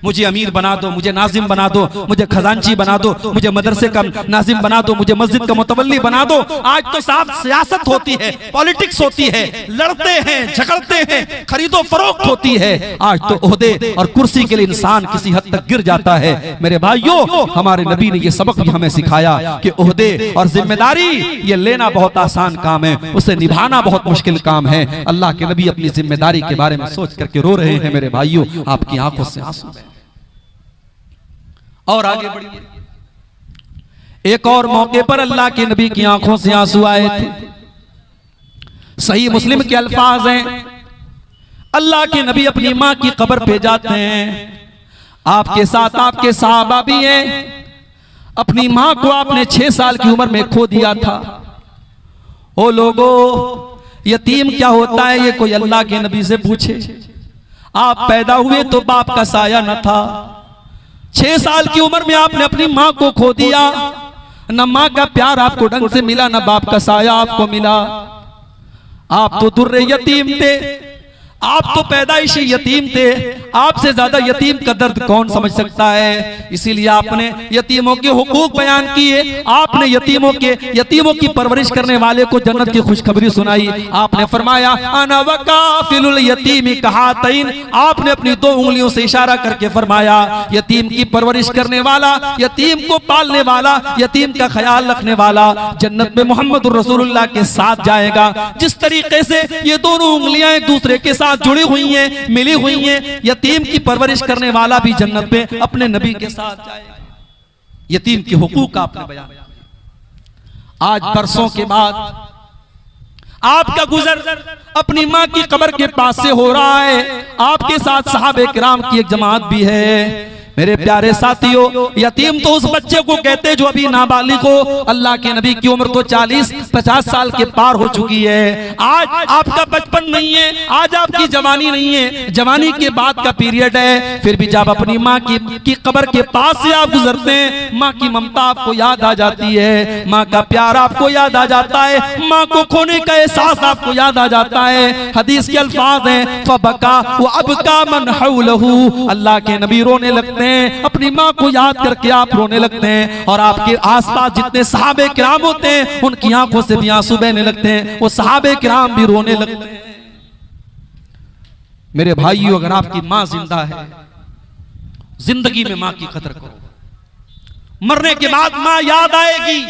मुझे अमीर बना दो, मुझे नाजिम बना दो, मुझे खजांची बना दो, मुझे मदरसे का नाजिम बना दो, मुझे मस्जिद का मुतवल्ली बना दो। आज तो साफ सियासत होती है, पॉलिटिक्स होती है, लड़ते हैं, झगड़ते हैं, खरीदो फरोख्त होती है। आज तो ओहदे और कुर्सी के लिए इंसान किसी हद तक गिर जाता है। मेरे भाइयों, हमारे नबी ने यह सबक भी हमें सिखाया कि ओहदे और जिम्मेदारी ये लेना बहुत आसान काम है, उसे निभाना बहुत मुश्किल काम है। अल्लाह के नबी अपनी जिम्मेदारी के बारे में सोच करके रो रहे हैं। मेरे भाइयों, आपकी आंखों से आंसू है। और आगे बढ़िए, एक और मौके पर अल्लाह के नबी की आंखों से आंसू आए थे। सही मुस्लिम के अल्फाज हैं, अल्लाह के नबी अपनी मां की कब्र पे जाते हैं, आपके साथ आपके सहाबा भी हैं। अपनी मां को आपने 6 साल की उम्र में खो दिया था। ओ लोगों, यतीम क्या होता है ये कोई अल्लाह के नबी से पूछे। आप पैदा हुए तो बाप का साया न था, 6 साल की उम्र में आपने अपनी मां को खो दिया। न मां का प्यार आपको ढंग से मिला, न बाप का साया आपको मिला। आप तो दुर्रे यतीम थे, आप तो पैदाइशी यतीम थे। आपसे ज्यादा यतीम का दर्द कौन समझ सकता है? इसीलिए आपने यतीमों के हुकूक बयान किए। आपने यतीमों की परवरिश करने वाले को जन्नत की खुशखबरी सुनाई। आपने फरमाया अना वकाफिलुल यतीमी कहातैन। आपने अपनी 2 उंगलियों से इशारा करके फरमाया, यतीम की परवरिश करने वाला, यतीम को पालने वाला, यतीम का ख्याल रखने वाला जन्नत में मोहम्मद रसूलुल्लाह के साथ जाएगा। जिस तरीके से ये दोनों उंगलियां एक दूसरे के साथ जुड़ी हुई हैं, मिली हुई हैं, यतीम की परवरिश करने वाला भी जन्नत में अपने नबी के साथ जाएगा। यतीम के हुकूक का आपने बयान। आज बरसों के बाद आपका गुजर अपनी मां की कब्र के पास से हो रहा है। आपके साथ सहाबे किराम की एक जमात भी है। मेरे प्यारे साथियों, यतीम तो उस बच्चे को कहते जो अभी नाबालिग हो। अल्लाह के नबी की उम्र तो 40-50 साल के पार हो चुकी है। आज आपका बचपन नहीं है, आज आपकी जवानी नहीं है, जवानी के बाद का पीरियड है। फिर भी जब अपनी माँ की कब्र के पास से आप गुजरते हैं, माँ की ममता आपको याद आ जाती है, माँ का प्यार आपको याद आ जाता है, माँ को खोने का एहसास आपको याद आ जाता है। हदीस के अल्फाज हैं, फबका व अबका मन हौलहू। अल्लाह के नबी रोने लगते हैं, अपनी माँ को याद करके आप रोने लगते हैं। और आपके आसपास जितने सहाबे किराम होते हैं, उनकी आंखों से भी आंसू बहने लगते हैं, वो सहाबे किराम भी रोने लगते हैं। मेरे भाइयों, अगर आपकी माँ जिंदा है, जिंदगी में माँ की कदर करो। मरने के बाद मां याद आएगी।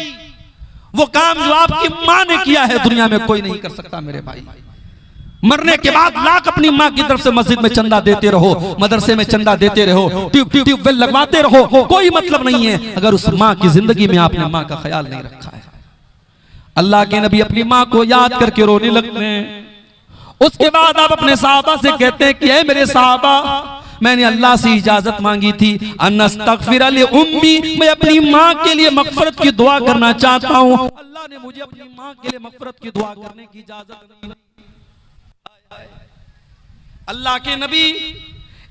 वो काम जो आपकी मां ने किया है दुनिया में कोई नहीं कर सकता मेरे भाई। मरने के बाद लाख अपनी मां की तरफ से मस्जिद में चंदा देते रहो, मदरसे में चंदा देते रहो, ट्यूबवेल लगवाते रहो, कोई मतलब नहीं है अगर उस मां की जिंदगी में आपने मां का ख्याल नहीं रखा है। अल्लाह के नबी अपनी मां को याद करके रोने लगते हैं। उसके बाद आप अपने साहबा से कहते हैं कि ऐ मेरे साहबा, मैंने अल्लाह से इजाजत मांगी थी अनस्तगफिर ली उम्मी, मैं अपनी माँ के लिए मगफरत की दुआ करना चाहता हूँ। अल्लाह ने मुझे अपनी माँ के लिए मगफरत की दुआ करने की इजाजत नहीं दी। अल्लाह के नबी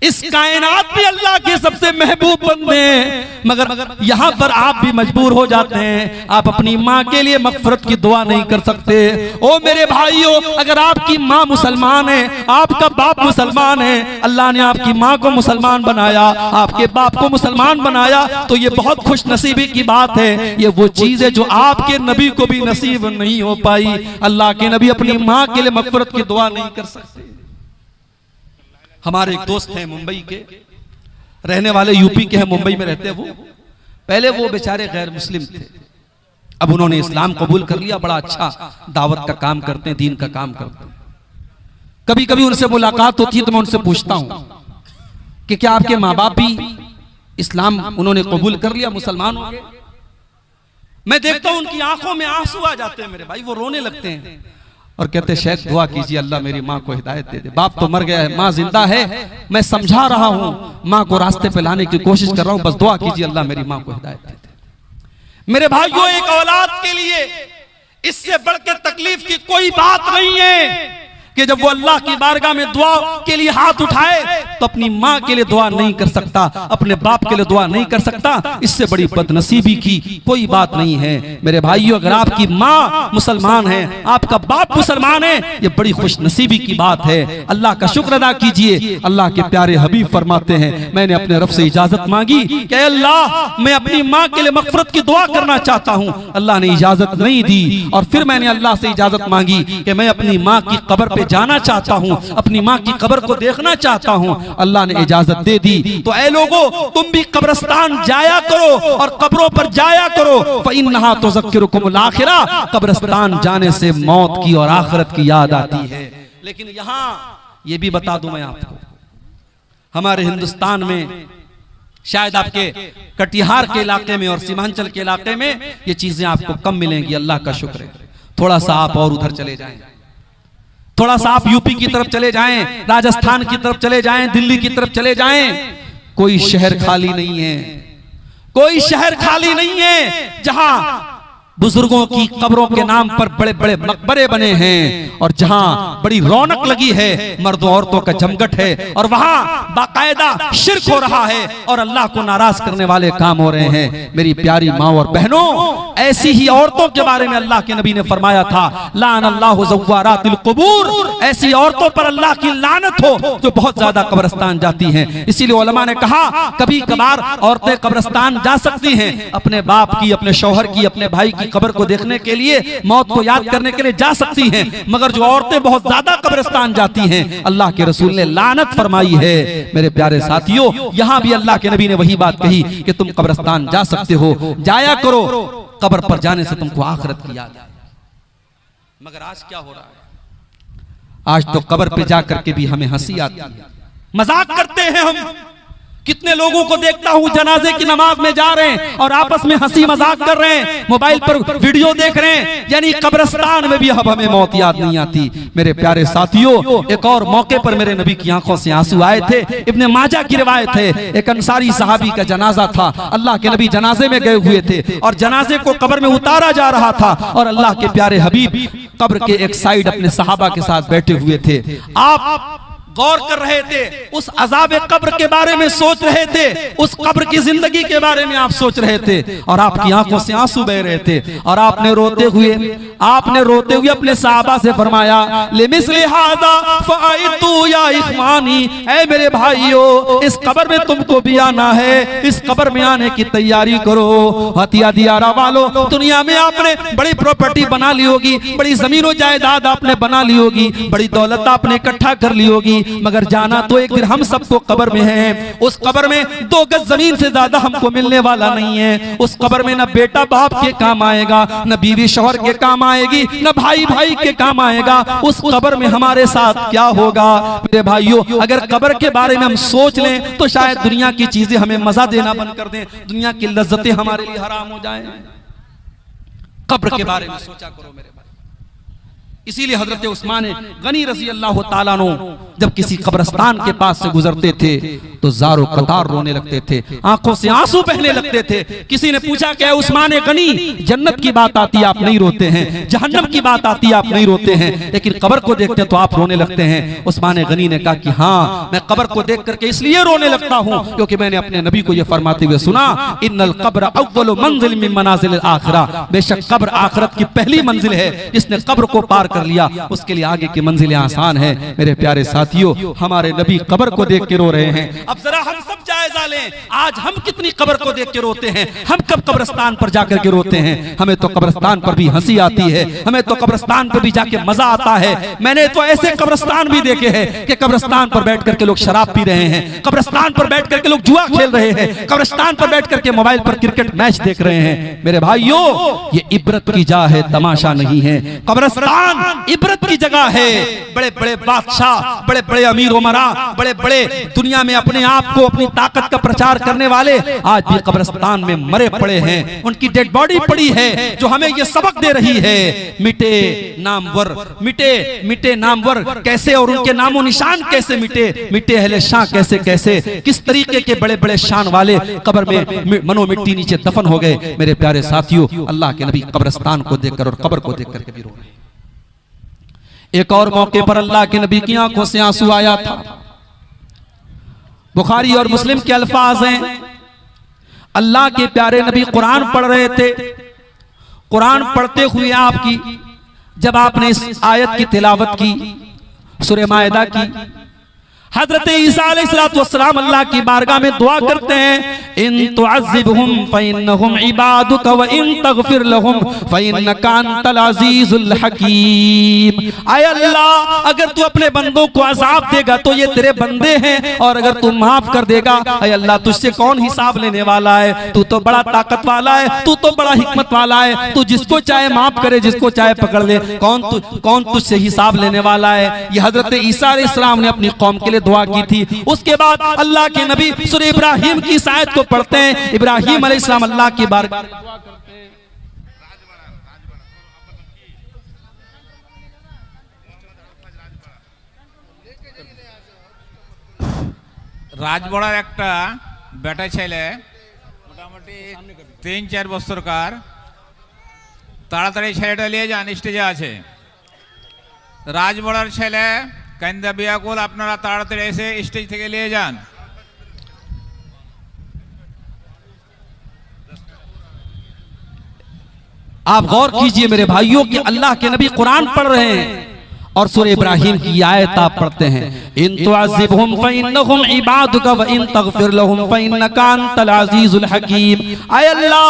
इस कायनात में अल्लाह के सबसे महबूब बंदे हैं, मगर यहां पर आप भी मजबूर हो जाते हैं, आप अपनी मां के लिए मगफरत की दुआ नहीं कर सकते। ओ मेरे भाइयों, अगर आपकी मां मुसलमान है, आपका बाप मुसलमान है, अल्लाह ने आपकी मां को मुसलमान बनाया, आपके बाप को मुसलमान बनाया, तो ये बहुत खुश नसीबी की बात है। ये वो चीज है जो आपके नबी को भी नसीब नहीं हो पाई। अल्लाह के नबी अपनी मां के लिए मगफरत की दुआ नहीं कर सकते। हमारे एक दोस्त हैं मुंबई के, रहने वाले यूपी के हैं, मुंबई में रहते हैं वो। पहले वो बेचारे गैर मुस्लिम थे, अब उन्होंने इस्लाम कबूल कर लिया, बड़ा अच्छा दावत का काम करते हैं, दीन का काम करते हैं। कभी कभी उनसे मुलाकात होती है तो मैं उनसे पूछता हूं कि क्या आपके माँ बाप भी इस्लाम उन्होंने कबूल कर लिया, मुसलमान हो गए? मैं देखता हूं उनकी आंखों में आंसू आ जाते हैं मेरे भाई, वो रोने लगते हैं और कहते हैं शेख दुआ कीजिए अल्लाह मेरी माँ को हिदायत दे दे। बाप तो मर गया है, माँ जिंदा है, मैं समझा रहा हूँ, माँ को रास्ते पे लाने की कोशिश कर रहा हूँ, बस दुआ कीजिए अल्लाह मेरी माँ को हिदायत दे दे। मेरे भाइयों, एक औलाद के लिए इससे बढ़ के तकलीफ की कोई बात नहीं है कि जब वो अल्लाह की बारगाह में दुआ के लिए हाथ उठाए तो अपनी माँ के लिए दुआ नहीं कर सकता, अपने बाप के लिए दुआ नहीं कर सकता। इससे बड़ी बदनसीबी की कोई बात नहीं है मेरे भाइयों। अगर आपकी माँ मुसलमान है, आपका बाप मुसलमान है, ये बड़ी खुशनसीबी की बात है। अल्लाह का शुक्र अदा कीजिए। अल्लाह के प्यारे हबीब फरमाते हैं, मैंने अपने रब से इजाजत मांगी कि अल्लाह मैं अपनी माँ के लिए मगफरत की दुआ करना चाहता हूँ। अल्लाह ने इजाजत नहीं दी और फिर मैंने अल्लाह से इजाजत मांगी कि मैं अपनी माँ की कब्र पे जाना चाहता हूं, अपनी मां की कब्र को देखना चाहता हूं। अल्लाह ने इजाजत दे दी। तो ऐ लोगों, तुम भी कब्रिस्तान जाया करो और कब्रों पर जाया करो। फइन्नहा तुज़क्किरुकुमुल आखिरा, कब्रिस्तान जाने से मौत की और आखिरत की याद आती है। लेकिन यहां ये भी बता दूं मैं आपको, हमारे हिंदुस्तान में शायद आपके कटिहार के इलाके में और सीमांचल के इलाके में ये चीजें आपको कम मिलेंगी। अल्लाह का शुक्र है। थोड़ा सा आप और उधर चले जाएं, थोड़ा सा आप यूपी की तरफ चले जाएं, राजस्थान की तरफ चले जाएं, दिल्ली की तरफ चले जाएं, कोई शहर खाली नहीं है, कोई शहर खाली नहीं है जहां बुजुर्गों की कब्रों के नाम पर बड़े बड़े मकबरे बने हैं और जहां बड़ी रौनक लगी है, मर्दों औरतों का जमघट है और वहां बाकायदा शिर्क हो रहा है और अल्लाह को नाराज करने वाले काम हो रहे हैं। मेरी प्यारी माँ और बहनों, ऐसी ही औरतों के बारे में अल्लाह के नबी ने फरमाया था, लानल्लाहु ज़व्वारातिल क़ुबूर, ऐसी औरतों पर अल्लाह की लानत हो जो बहुत ज्यादा कब्रिस्तान जाती हैं। इसीलिए उलमा ने कहा कभी कभार औरतें कब्रिस्तान जा सकती हैं, अपने बाप की, अपने शौहर की, अपने भाई की कब्र को देखने के लिए, मौत को याद करने के लिए जा सकती हैं, मगर जो औरतें बहुत ज्यादा कब्रिस्तान जाती हैं, अल्लाह के रसूल ने लानत फरमाई है। मेरे प्यारे साथियों, यहां भी अल्लाह के नबी ने वही बात कही कि तुम कब्रिस्तान जा सकते हो, जाया करो, कब्र पर जाने से तुमको आखिरत की याद आए। मगर आज क्या हो रहा है? आज तो कब्र पे जा करके भी हमें हंसी आती है, मजाक करते हैं हम। कितने लोगों को देखता हूं जनाजे की नमाज में जा रहे हैं और आपस में हंसी मजाक कर रहे हैं, मोबाइल पर वीडियो देख रहे हैं, यानी कब्रिस्तान में भी अब हमें मौत याद नहीं आती। मेरे प्यारे साथियों, एक और मौके पर मेरे नबी की आंखों से आंसू आए थे। इब्ने माजा की रिवायत है, एक अंसारी सहाबी का जनाजा था, अल्लाह के नबी जनाजे में गए हुए थे और जनाजे को कब्र में उतारा जा रहा था और अल्लाह के प्यारे हबीब कब्र के एक साइड अपने सहाबा के साथ बैठे हुए थे। आप गौर कर रहे थे, उस अजाब कब्र के बारे में सोच रहे थे, उस कब्र की जिंदगी के बारे में आप सोच रहे थे और आपकी आंखों से आंसू बह रहे थे और आपने रोते हुए अपने सहाबा से फरमाया, लिमिस्लि हाज़ा फ़अइतू या इख़वानी, ऐ मेरे भाइयों, इस कब्र में तुमको भी आना है, इस कब्र में आने की तैयारी करो। हतिया दियारा वालों, दुनिया में आपने बड़ी प्रॉपर्टी बना ली होगी, बड़ी जमीनों जायदाद आपने बना ली होगी, बड़ी दौलत आपने इकट्ठा कर ली होगी, मगर जाना तो एक दिन हम सबको कब्र में है। उस कब्र में 2 गज जमीन से ज्यादा हमको मिलने वाला नहीं है। उस कब्र में न बेटा बाप के काम आएगा, न बीवी शौहर के काम आएगी, न भाई भाई के काम आएगा। उस कब्र में हमारे साथ क्या होगा? मेरे भाइयों, अगर कब्र के बारे में हम सोच लें तो शायद दुनिया की चीजें हमें मजा देना बंद कर दें, दुनिया की लज्जतें हमारे लिए हराम हो जाएं। कब्र के बारे में सोचा करो मेरे भाई। इसीलिए हजरत उस्मान गनी रजी अल्लाह ताला अन्हु जब किसी कब्रिस्तान के पास से गुजरते थे तो जारो कतार रोने लगते थे, आंखों से आंसू बहने लगते थे। किसी ने पूछा क्या उस्मान गनी, जन्नत की बात आती है आप नहीं रोते हैं, जहन्नम की बात आती है आप नहीं रोते हैं, लेकिन कब्र को देखते तो आप रोने लगते हैं। उस्मान गनी ने कहा कि हाँ, मैं कब्र को देख करके इसलिए रोने लगता हूँ क्योंकि मैंने अपने नबी को यह फरमाते हुए सुना, इन्नल कब्र अव्वलु मंजिल मिन मनाजिल आखिरह, बेशक कब्र आखिरत की पहली मंजिल है। जिसने कब्र को पार कर लिया उसके लिए आगे की मंजिलें आसान है। मेरे प्यारे साथियों, हमारे नबी कब्र को देख के रो रहे हैं। अब जरा हम सब जायजा लें, आज हम कितनी कब्र को देख के रोते हैं, हम कब कब्रिस्तान पर जाकर के रोते हैं। हमें तो कब्रिस्तान पर भी हंसी आती है, हमें तो कब्रिस्तान पर भी जाके मजा आता है। मैंने तो ऐसे कब्रिस्तान भी देखे हैं कि कब्रिस्तान पर बैठ करके लोग शराब पी रहे हैं, कब्रिस्तान पर बैठ करके लोग जुआ खेल रहे हैं, कब्रिस्तान पर बैठ करके मोबाइल पर क्रिकेट मैच देख रहे हैं। मेरे भाइयों, ये इबरत की जा है, तमाशा नहीं है। कब्रिस्तान इबरत की जगह है। बड़े बड़े बादशाह, बड़े बड़े अमीर उमरा, बड़े बड़े दुनिया में अपने आप को, अपनी ताकत का प्रचार करने वाले आज भी कब्रिस्तान में मरे पड़े हैं। उनकी डेड बॉडी पड़ी है जो हमें यह सबक दे रही है, मिटे नामवर, मिटे मिटे नामवर कैसे और उनके नामो निशान कैसे मिटे, मिटे अहले शाह कैसे कैसे, किस तरीके के बड़े बड़े शान वाले कब्र में मनो मिट्टी नीचे दफन हो गए। मेरे प्यारे साथियों, अल्लाह के नबी कब्रिस्तान को देखकर और कब्र को देखकर के भी रो रहे। एक और मौके पर अल्लाह के नबी की आंखों से आंसू आया था। बुखारी और मुस्लिम के अल्फाज हैं, अल्लाह के प्यारे नबी कुरान पढ़ रहे थे। कुरान पढ़ते हुए आपकी, जब आपने इस आयत की तिलावत की, सूरह माइदा की, हजरत ईसा अलैहिस्सलाम अल्लाह की बारगाह में दुआ करते हैं, इन तुअज़्ज़िबहुम फ़इन्नहुम इबादुका व इन तग़फ़िर लहुम फ़इन्नका अंतल अज़ीज़ुल हकीम। आय अल्लाह, अगर तू अपने बंदों को अज़ाब देगा तो ये तेरे बंदे हैं, और अगर तू माफ कर देगा, आय अल्लाह, तुझसे कौन हिसाब लेने वाला है? तू तो बड़ा ताकत वाला है, तू तो बड़ा हिकमत वाला है, तू जिसको चाहे माफ करे, जिसको चाहे पकड़ ले, कौन तुझसे हिसाब लेने वाला है? ये हजरत ईसा अलैहिस्सलाम ने अपनी कौम के लिए दुआ की थी। उसके बाद अल्लाह के नबी सूरह इब्राहिम की इस आयत को पढ़ते हैं। इब्राहिम अलैहिस्सलाम अल्लाह की बारगाह में दुआ करते हैं। রাজবড়ার একটা বেটা ছেলে মোটামুটি 3-4 বছরকার, তাড়াতাড়ি ছেলেটা নিয়ে যান, স্টেজে আছে। রাজবড়ার ছেলে কান্দা বিয়াকুল, আপনারা তাড়াতাড়ি এসে স্টেজ থেকে নিয়ে যান। आप गौर कीजिए मेरे भाइयों कि अल्लाह के नबी कुरान पढ़ रहे हैं और सूरह इब्राहिम की आयत आप पढ़ते हैं, इन तुअज़्ज़िबहुम फ़इन्नहुम इबादुका व इन तग़फ़िर लहुम फ़इन्नका अंतल अज़ीज़ुल हकीम। आय अल्लाह,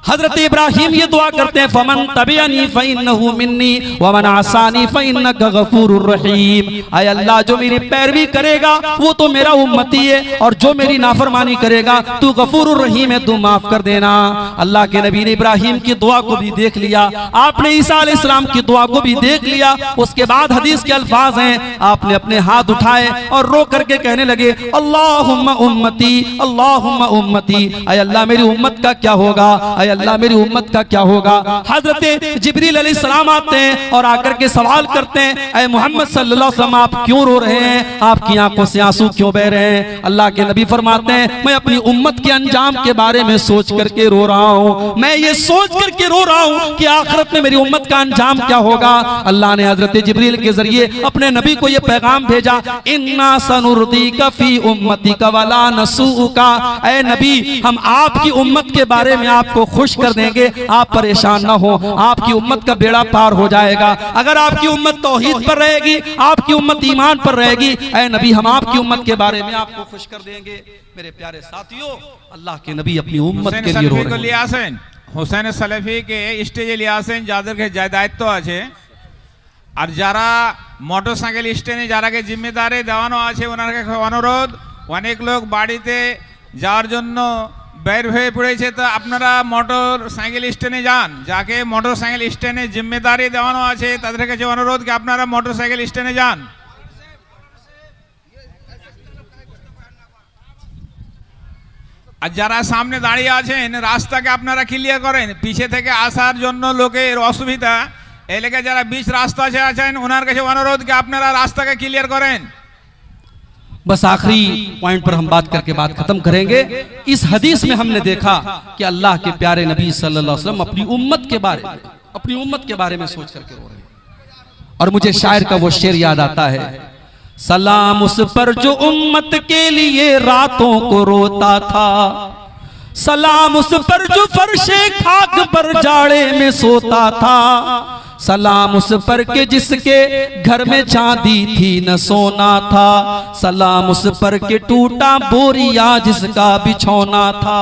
हजरत इब्राहिम ये दुआ करते हैं, फमन तबिअनी फ़इन्नहु मिन्नी व मन असानी फ़इन्नका गफ़ूरुर रहीम। आय अल्लाह, जो मेरी पैरवी करेगा वो तो मेरा उम्मती है, और जो मेरी नाफरमानी करेगा तू गफूरुर रहीम है, तू माफ कर देना। अल्लाह के नबी ने इब्राहिम की दुआ को भी देख लिया, आपने ईसा अलैहिस्सलाम की दुआ को भी देख लिया। उसके बाद हदीस के अल्फाज हैं, आपने अपने हाथ उठाए और रो करके कहने लगे, अल्लाहुम्मा उम्मती, अल्लाहुम्मा उम्मती। आय अल्लाह, मेरी उम्मत का क्या होगा? आय अल्लाह, मेरी उम्मत का क्या होगा? हजरत जिब्रील अलैहिस्सलाम आते हैं और आकर के सवाल करते हैं, ऐ मोहम्मद सल्लल्लाहु अलैहि वसल्लम, आप क्यों रो रहे हैं? आपकी आंखों से आंसू क्यों बह रहे हैं? अल्लाह के नबी फरमाते हैं, मैं अपनी उम्मत के अंजाम के बारे में सोच करके रो रहा हूँ। मैं ये सोच करके रो रहा हूँ कि आखिरत में मेरी उम्मत का अंजाम क्या होगा। अल्लाह ने हजरत जिब्रील के जरिए अपने नबी को यह पैगाम भेजा, इन्ना सनुर्दीका फी उम्मतिका वला नसूका। ऐ नबी, हम आपकी उम्मत के बारे में आपको खुश कर देंगे, आप परेशान ना हो, आपकी उम्मत का बेड़ा पार हो जाएगा। अगर आपकी उम्मत तौहीद पर रहेगी, आपकी उम्मत ईमान पर रहेगी, ऐ नबी, हम आपकी उम्मत के बारे में आपको खुश कर देंगे। मेरे प्यारे साथियों, अल्लाह के नबी अपनी उम्मत के लिए रो रहे हैं। हुसैन सलेफी के स्टेजे लिये आसेन, যাদেরকে দায়িত্ব আছে আর যারা মোটরসাইকেল স্ট্যান্ডে যারাকে জিম্মেদারি দেওয়ানো আছে ওনার কাছে অনুরোধ, অনেক লোক বাড়িতে যাওয়ার জন্য বের হয়ে পড়েছে, তো আপনারা মোটর সাইকেল স্ট্যান্ডে যান। যাকে মোটর সাইকেল স্ট্যান্ডে জিম্মেদারি দেওয়ানো আছে তাদের কাছে অনুরোধ কি আপনারা মোটর সাইকেল স্ট্যান্ডে যান। আর যারা সামনে দাঁড়িয়ে আছেন রাস্তাকে আপনারা ক্লিয়ার করেন, পিছে থেকে আসার জন্য লোকের অসুবিধা। এলাকায় যারা बीच রাস্তা আছেন ওনার কাছে অনুরোধ কি আপনারা রাস্তাকে ক্লিয়ার করেন। बस आखिरी पॉइंट पर हम बात करके बात खत्म करेंगे। इस हदीस में हमने देखा कि अल्लाह के प्यारे नबी सल्लल्लाहु अलैहि वसल्लम अपनी उम्मत के बारे में सोच करके रो रहे हैं। और मुझे शायर का वो शेर याद आता है, सलाम उस पर जो उम्मत के लिए रातों को रोता था, सलाम उस पर जो फर्शे खाक पर जाड़े में सोता था, सलाम उस पर के जिसके घर में चांदी थी न सोना था, सलाम उस पर के टूटा बोरिया जिसका बिछौना था।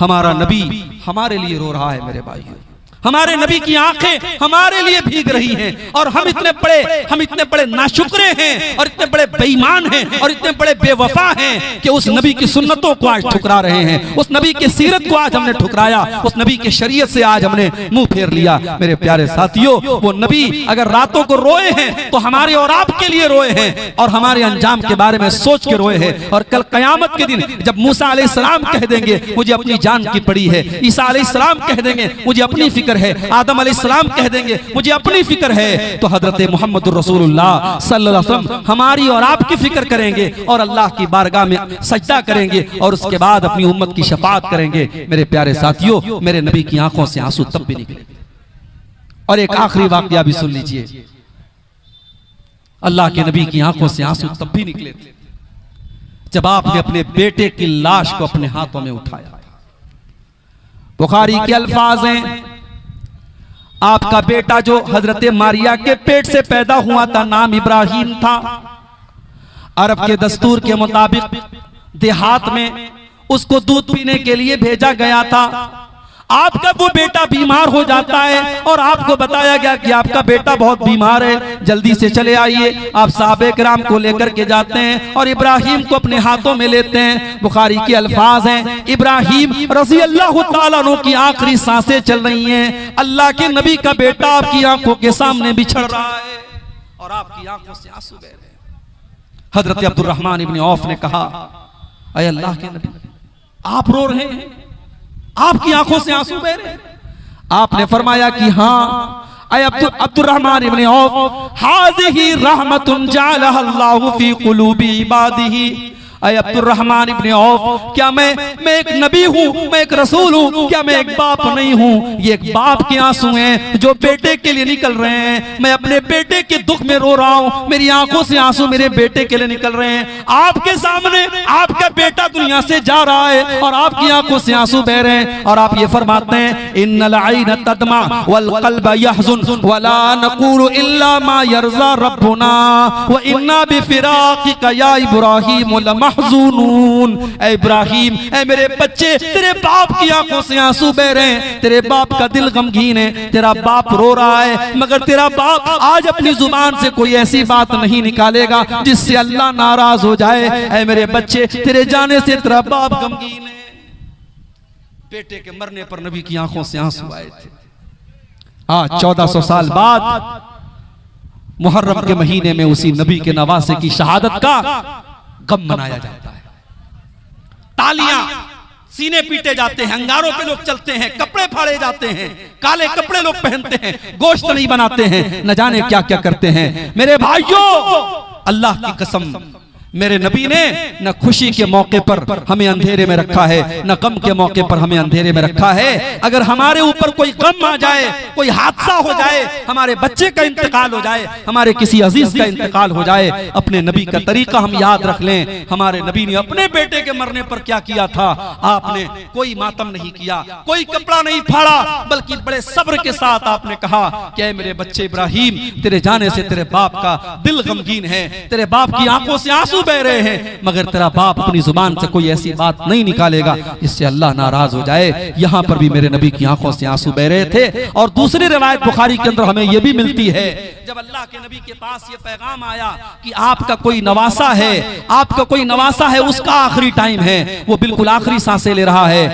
हमारा नबी हमारे लिए रो रहा है मेरे भाइयों। हमारे नबी की आंखें हमारे लिए भीग रही हैं और हम इतने बड़े नाशुक्रे हैं और इतने बड़े बेईमान हैं और इतने बड़े बेवफा हैं कि उस नबी की सुन्नतों को आज ठुकरा रहे हैं। उस नबी की सीरत को आज हमने ठुकराया, उस नबी की शरीयत से आज हमने मुंह फेर लिया। मेरे प्यारे साथियों, वो नबी अगर रातों को रोए हैं तो हमारे और आपके लिए रोए हैं और हमारे अंजाम के बारे में सोच के रोए हैं। और कल कयामत के दिन जब मूसा अलैहिस्सलाम कह देंगे मुझे अपनी जान की पड़ी है, ईसा अलैहिस्सलाम कह देंगे मुझे अपनी फिक्र है, आदम अलैहिस्सलाम कह देंगे मुझे अपनी फिक्र है, तो हजरत मुहम्मदुर रसूलुल्लाह सल्लल्लाहु अलैहि वसल्लम हमारी और आपकी फिक्र करेंगे और अल्लाह की बारगाह में सजदा करेंगे और उसके बाद अपनी उम्मत की शफाअत करेंगे। मेरे प्यारे साथियों, मेरे नबी की आंखों से आंसू तब भी निकले। और एक आखिरी वाकया भी सुन लीजिए, अल्लाह के नबी की आंखों से आंसू तब भी निकले जब आपने अपने बेटे की लाश को अपने हाथों में उठाया। बुखारी के अल्फाज हैं, आपका बेटा जो हजरत मारिया के पेट से पैदा हुआ था नाम इब्राहिम था। अरब के दस्तूर के मुताबिक देहात में उसको दूध पीने के लिए भेजा गया था। आपका वो बेटा बीमार हो जाता है और आपको बताया गया कि आपका बेटा बहुत बीमार है, जल्दी से चले आइए। आप साहबे किराम को लेकर के जाते हैं और इब्राहिम को अपने हाथों में लेते हैं। बुखारी के अल्फाज हैं, इब्राहिम रज़ी अल्लाह तआला अन्हु की आखिरी सांसें चल रही हैं, अल्लाह के नबी का बेटा आपकी आंखों के सामने बिछड़ रहा है और आपकी आंखों से आंसू बह रहे हैं। हजरत अब्दुर्रहमान इब्न औफ ने कहा, अय अल्लाह के नबी, आप रो रहे हैं, आपकी आंखों से आंसू बह रहे हैं। आपने फरमाया कि हाँ अब्दुर्रहमान इब्न औफ, हाज़िही रहमतुन जअलहा अल्लाहु फी कुलूबि इबादिही। अय अब्दुर्रहमान इब्न औफ, क्या मैं एक नबी हूँ, मैं एक रसूल हूँ, क्या मैं एक बाप नहीं हूँ? ये एक बाप के आंसू हैं जो बेटे के लिए निकल रहे हैं। मैं अपने बेटे के दुख में रो रहा हूँ, मेरी आंखों से आंसू मेरे बेटे के लिए निकल रहे हैं। आपके सामने आपका बेटा दुनिया से जा रहा है और आपकी आंखों से आंसू बह रहे हैं और आप ये फरमाते हैं, इन्नल ऐन तदमा वल क़ल्ब यहज़ुन वला नक़ूलु इल्ला मा यरज़ा रब्बुना व इन्ना बिफ़िराक़िका या इब्राहीम महज़ूनून। ऐ इब्राहिम, ऐ मेरे बच्चे, तेरे बाप की आंखों से आंसू बह रहे हैं, तेरे बाप का दिल गमगीन है, तेरा बाप रो रहा है, मगर तेरा बाप आज अपनी जुबान से कोई ऐसी बात नहीं निकालेगा जिससे अल्लाह नाराज हो जाए। ऐ मेरे बच्चे, तेरे जाने से तेरा बाप गमगीन है। बेटे के मरने पर नबी की आंखों से आंसू आए थे। आज 1400 साल बाद मुहर्रम के महीने में उसी नबी के नवासे की शहादत का गम मनाया जाता है। तालियां, सीने पीटे जाते हैं, अंगारों पे लोग चलते हैं, कपड़े फाड़े जाते हैं, काले कपड़े लोग पहनते हैं, गोश्त नहीं बनाते हैं, न जाने क्या क्या करते हैं। मेरे भाइयों, अल्लाह की कसम, मेरे नबी ने न खुशी के मौके पर हमें अंधेरे में रखा है, न गम के मौके पर हमें अंधेरे में रखा है। अगर हमारे ऊपर कोई गम आ जाए, कोई हादसा हो जाए, हमारे बच्चे का इंतकाल हो जाए, हमारे किसी अजीज का इंतकाल हो जाए, अपने नबी का तरीका हम याद रख लें। हमारे नबी ने अपने बेटे के मरने पर क्या किया था? आपने कोई मातम नहीं किया, कोई कपड़ा नहीं फाड़ा, बल्कि बड़े सब्र के साथ आपने कहा कि मेरे बच्चे इब्राहिम, तेरे जाने से तेरे बाप का दिल गमगीन है, तेरे बाप की आंखों से आंसू आंसू बह रहे हैं, मगर तेरा बाप अपनी जुबान से कोई ऐसी बात नहीं निकालेगा जिससे अल्लाह नाराज हो जाए। यहाँ पर भी मेरे नबी की आंखों से आंसू बह रहे थे। और दूसरी रिवायत बुखारी के अंदर हमें यह भी मिलती है, जब अल्लाह के नबी के पास ये पैगाम आया कि आपका कोई नवासा है, आपका कोई नवासा है, उसका आखिरी टाइम है, वो बिल्कुल आखिरी सांसें ले रहा है,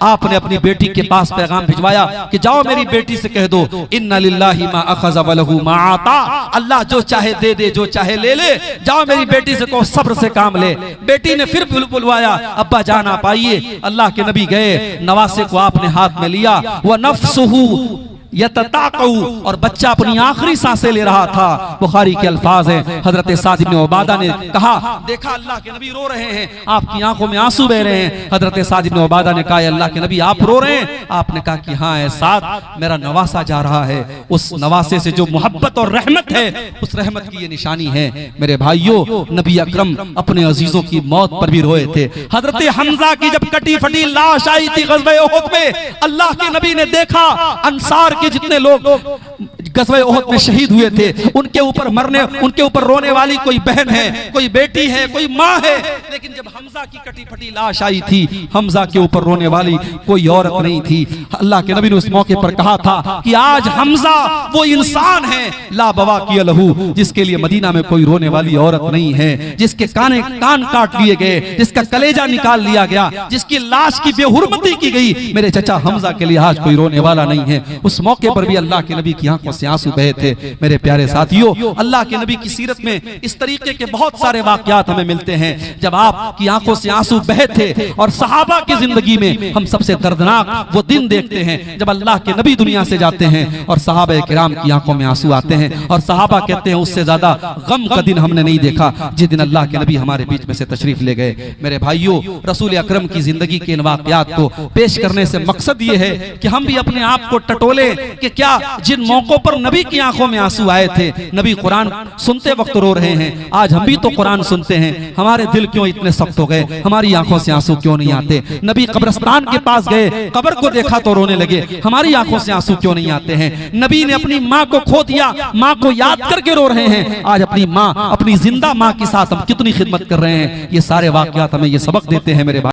आपने अपनी बेटी के पास पैगाम भिजवाया कि जाओ मेरी बेटी से कह दो इन्ना लिल्लाहि मा अखज़ व लहू मा आता, अल्लाह जो चाहे दे दे, जो चाहे ले ले, जाओ मेरी बेटी से कहो सब्र से काम ले। बेटी ने फिर बुलवाया, अब्बा जान आप आइए। अल्लाह के नबी गए, नवासे को आपने हाथ में लिया, वह नफ्सुहु यतताक़उ, और बच्चा अपनी आखिरी सांसें ले रहा था। बुखारी के अल्फाज हैं, हजरत साद इब्न उबादा ने कहा, देखा अल्लाह के नबी रो रहे हैं, आपकी आंखों में आंसू बह रहे हैं। हजरत साद इब्न उबादा ने कहा, अल्लाह के नबी आप रो रहे हैं? आपने कहा कि हाँ है साद, मेरा नवासा जा रहा है, उस नवासे से जो मोहब्बत और रहमत है, उस रहमत की ये निशानी है। मेरे भाइयों, नबी अकरम अपने अजीजों की मौत पर भी रोए थे। हजरत हमजा की जब कटी फटी लाश आई थी ग़ज़वे उहद में, अल्लाह के नबी ने देखा अंसार के जितने लोग ग़ज़वे उहद में शहीद हुए थे, उनके ऊपर रोने वाली कोई बहन है, कोई बेटी है, कोई माँ है, लेकिन जब हमजा की कटी फटी लाश आई थी, हमजा के ऊपर रोने वाली कोई औरत नहीं थी। अल्लाह के नबी ने उस मौके पर कहा था कि आज हमजा वो इंसान है ला बवा किया लहू, जिसके लिए मदीना में कोई रोने वाली औरत नहीं है, जिसके कान काट लिए गए, जिसका कलेजा निकाल लिया गया, जिसकी लाश की बेहुरमती की गई। मेरे चचा हमजा के लिए आज कोई रोने वाला नहीं है। उस मौके पर भी अल्लाह के नबी की आंखों से आंसू बहे थे। मेरे प्यारे साथियों, अल्लाह के नबी की सीरत में इस तरीके के बहुत सारे वाकयात हमें मिलते हैं जब आपकी आंखों से आंसू बहे थे। और सहाबा की जिंदगी में हम सबसे दर्दनाक वो दिन देखते हैं जब अल्लाह के नबी दुनिया से जाते हैं और सहाबा किराम की आंखों में आंसू आते हैं, और सहाबा कहते हैं उससे ज्यादा गम का दिन हमने नहीं देखा जिस दिन अल्लाह के नबी हमारे बीच में से तशरीफ ले गए। मेरे भाइयों, रसूल अकरम की जिंदगी के इन वाकयात को पेश करने से मकसद ये है कि हम भी अपने आप को टटोले कि क्या जिन मौकों पर नबी की आंखों में आंसू आए थे, नबी कुरान सुनते वक्त रो रहे हैं, आज हम भी तो कुरान सुनते हैं, हमारे दिल क्यों इतने सख्त हो गए, हमारी आंखों से आंसू क्यों नहीं आते? नबी कब्रिस्तान के पास गए, कब्र को देखा तो रोने लगे, हमारी आंखों से आंसू क्यों नहीं आते हैं? नबी ने अपनी माँ को खो दिया, माँ को याद करके रो रहे हैं, आज अपनी माँ, अपनी जिंदा माँ के साथ हम कितनी खिदमत कर रहे हैं। ये सारे वाकयात हमें ये सबक देते हैं मेरे भाई।